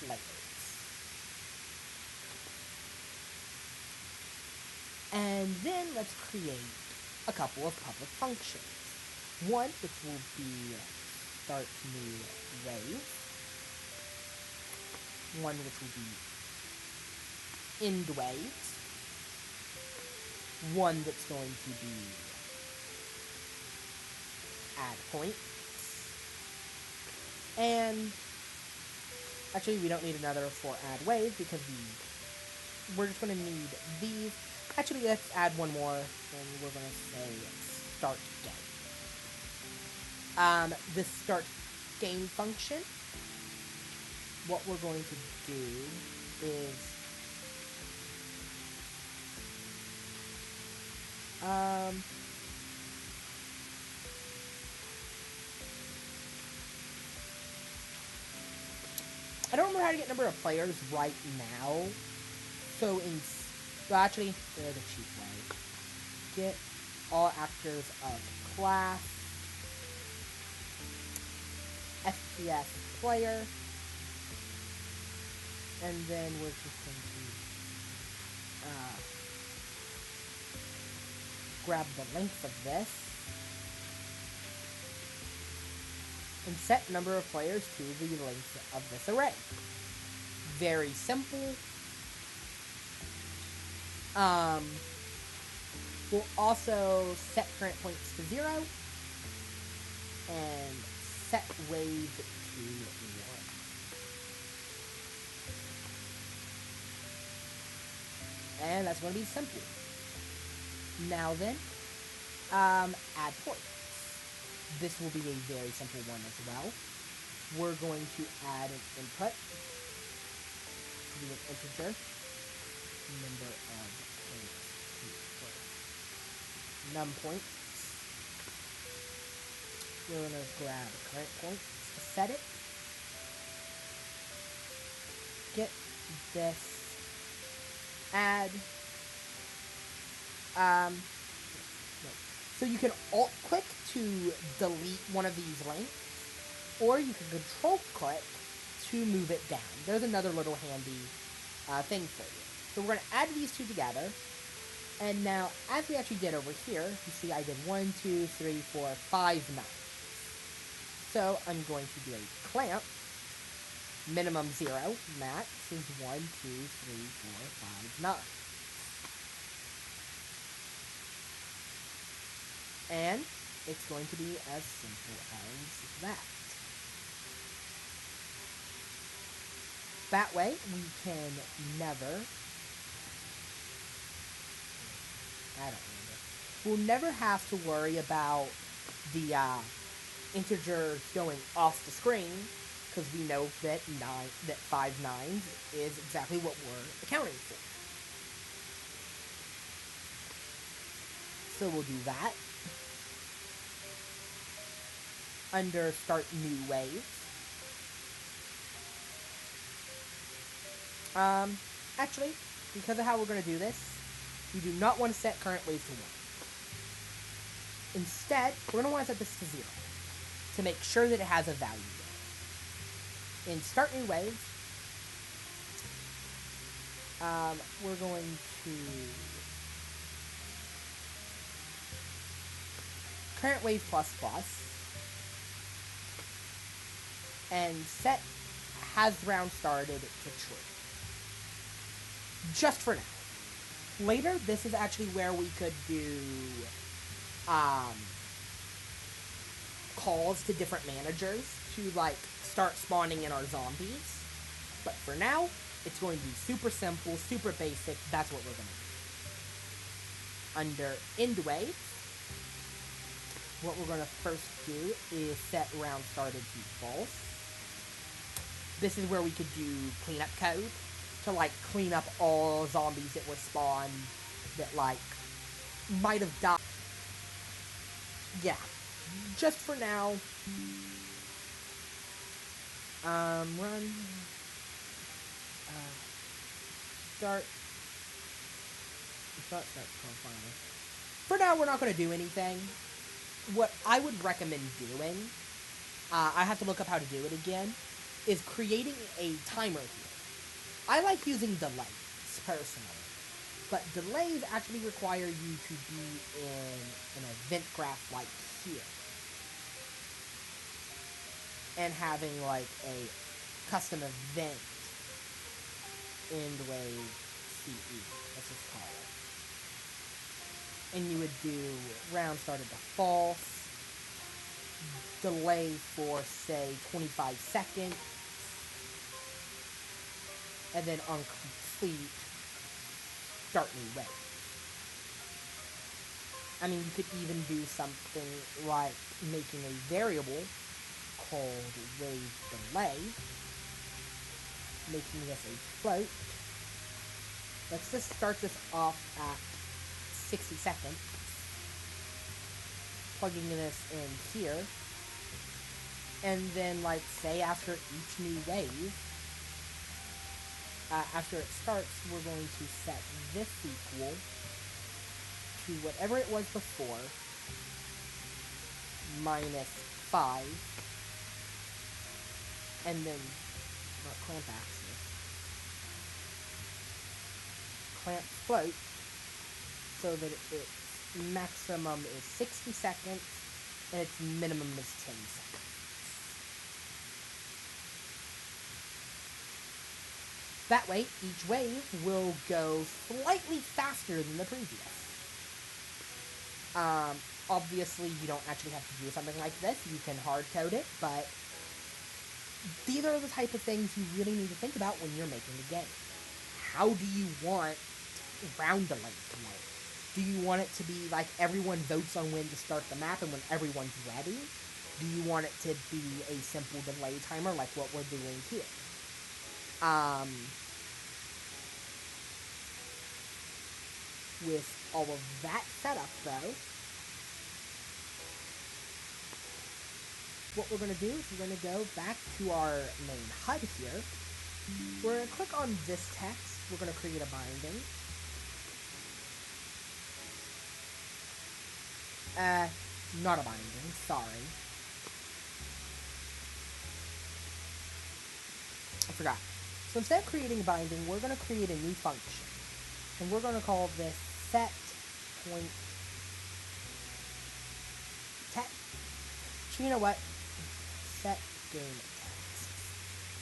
players. And then let's create a couple of public functions. One, which will be start new wave. One, which will be end waves. One that's going to be add points. And actually, we don't need another for add wave because we're just going to need these. Actually, let's add one more, and we're going to say start game. The start game function, what we're going to do is I don't remember how to get number of players right now. So well, actually, there's a cheap way. Get all actors of class FPS player, and then we're just going to grab the length of this and set number of players to the length of this array. Very simple. We'll also set current points to 0 and set wave to 1. And that's going to be simple. Now then, add points. This will be a very simple one as well. We're going to add an input to be an integer. Number of points. Num points. We're going to grab current points to set it. Get this. Add. No. So you can alt-click to delete one of these links, or you can control-click to move it down. There's another little handy thing for you. So we're going to add these two together, and now, as we actually did over here, you see I did 1, 2, 3, 4, 5 nines. So I'm going to do a clamp, minimum 0, max is 1, 2, 3, 4, 5, 9. And it's going to be as simple as that. That way, we can never... We'll never have to worry about the integer going off the screen, because we know that 5 nines is exactly what we're accounting for. So we'll do that. Under Start New Wave. Actually, because of how we're going to do this, we do not want to set current wave to 1. Instead, we're going to want to set this to 0 to make sure that it has a value there. In Start New Wave, we're going to current wave plus plus and set has round started to true. Just for now. Later, this is actually where we could do calls to different managers to, like, start spawning in our zombies. But for now, it's going to be super simple, super basic. That's what we're going to do. Under end wave, what we're going to first do is set round started to false. This is where we could do cleanup code to, like, clean up all zombies that were spawned that, like, might have died. Yeah. Just for now. Run. Start. For now, we're not going to do anything. What I would recommend doing, I have to look up how to do it again, is creating a timer here. I like using delays, personally. But delays actually require you to be in an event graph like here. And having, like, a custom event end wave CE, let's just call it. And you would do round started to false, delay for, say, 25 seconds, and then on complete, start new wave. I mean, you could even do something like making a variable called wave delay, making this a float. Let's just start this off at 60 seconds, plugging this in here, and then, like, say after each new wave, after it starts, we're going to set this equal to whatever it was before, minus 5, and then, not clamp axis, clamp float, so that its maximum is 60 seconds, and its minimum is 10 seconds. That way, each wave will go slightly faster than the previous. Obviously, you don't actually have to do something like this. You can hard code it, but these are the type of things you really need to think about when you're making a game. How do you want round delay to work? Do you want it to be like everyone votes on when to start the map and when everyone's ready? Do you want it to be a simple delay timer like what we're doing here? With all of that setup, though, what we're going to do is we're going to go back to our main HUD here. We're going to click on this text. We're going to create a binding. Not a binding, sorry. I forgot. So instead of creating a binding, we're going to create a new function. And we're going to call this set point text. So you know what? Set game text.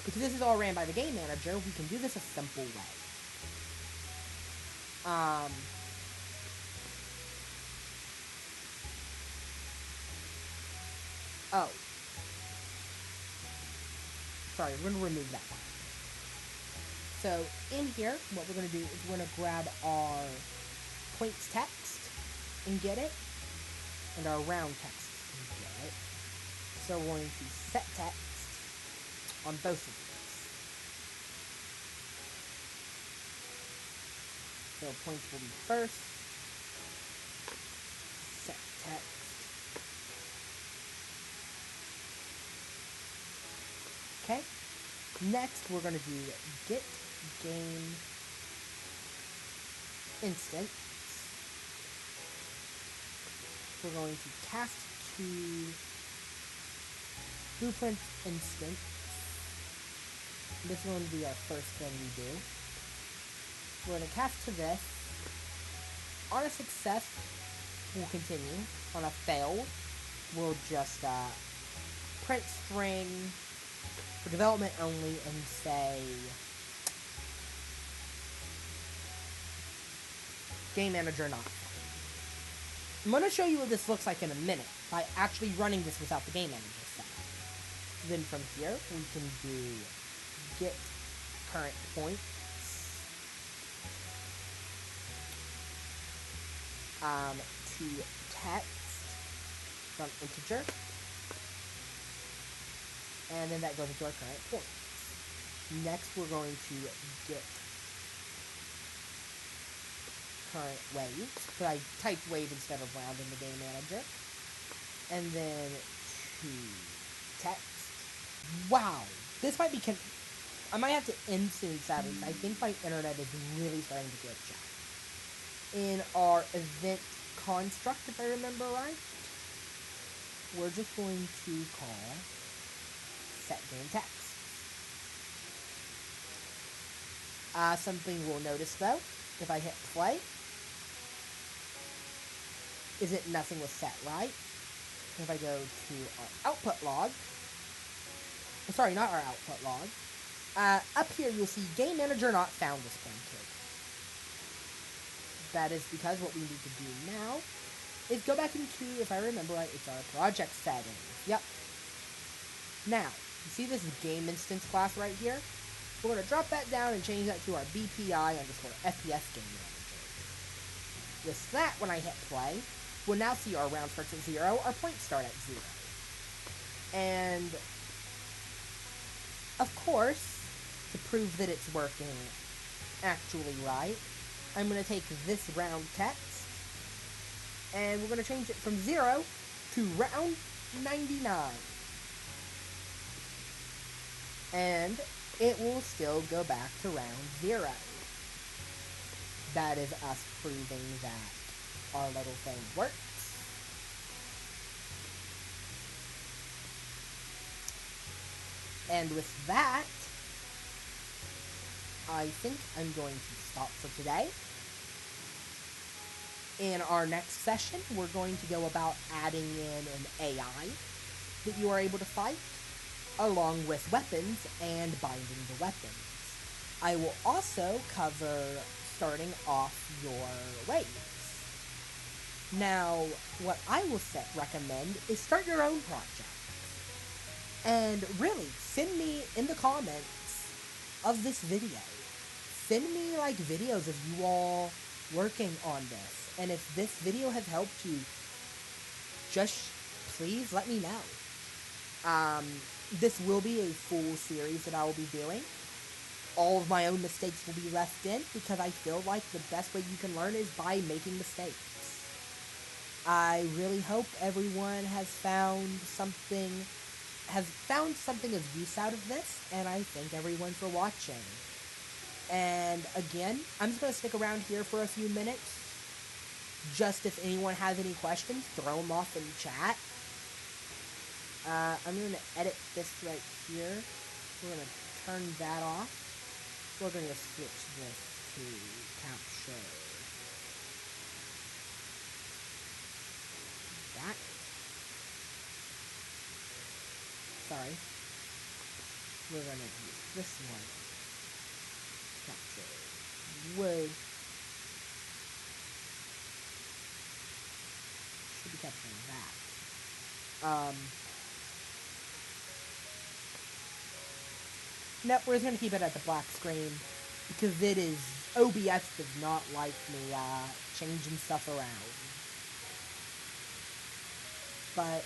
Because this is all ran by the game manager, we can do this a simple way. Oh. Sorry, we're going to remove that one. So, in here, what we're going to do is we're going to grab our points text and get it, and our round text and get it. So we're going to set text on both of these. So points will be first, set text. Okay. Next, we're going to do get game instance. We're going to cast to blueprint instance. This is going to be our first thing we do. We're going to cast to this. On a success, we'll continue. On a fail, we'll just print string for development only and say game manager not. I'm going to show you what this looks like in a minute by actually running this without the game manager set. Then from here, we can do get current points. To text from integer. And then that goes into our current points. Next, we're going to get current wave. So I typed wave instead of round in the game manager. And then to text. Wow. This might be... I might have to end soon, sadly. I think my internet is really starting to glitch out. In our event construct, if I remember right, we're just going to call set game text. Something we'll notice though, if I hit play, is it nothing was set right? If I go to our output log, sorry, not our output log, up here you'll see game manager not found this pointer. That is because what we need to do now is go back into, if I remember right, it's our project settings. Yep. Now, you see this game instance class right here? We're going to drop that down and change that to our BPI underscore FPS game manager. With that, when I hit play, we'll now see our round starts at 0, our points start at 0. And, of course, to prove that it's working actually right, I'm going to take this round text, and we're going to change it from 0 to round 99. And it will still go back to round 0. That is us proving that our little thing works. And with that, I think I'm going to stop for today. In our next session, we're going to go about adding in an AI that you are able to fight, along with weapons and binding the weapons. I will also cover starting off your waves. Now, what I will recommend is start your own project. And really, send me in the comments of this video. Send me, like, videos of you all working on this. And if this video has helped you, just please let me know. This will be a full series that I will be doing. All of my own mistakes will be left in, because I feel like the best way you can learn is by making mistakes. I really hope everyone has found something of use out of this, and I thank everyone for watching. And again, I'm just going to stick around here for a few minutes. Just if anyone has any questions, throw them off in chat. I'm going to edit this right here. We're going to turn that off. We're going to switch this to capture that. Sorry. We're going to use this one. Capture with. Should be capturing that. Nope, we're just going to keep it at the black screen, because OBS does not like me, changing stuff around. But,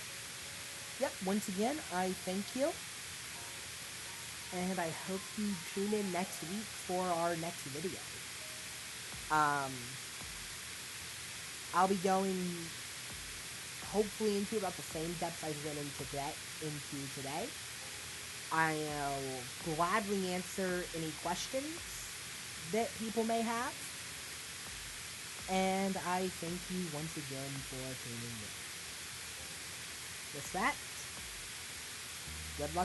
yep, once again, I thank you, and I hope you tune in next week for our next video. I'll be going, hopefully, into about the same depths I went into today. I'll gladly answer any questions that people may have. And I thank you once again for tuning in. With that, good luck.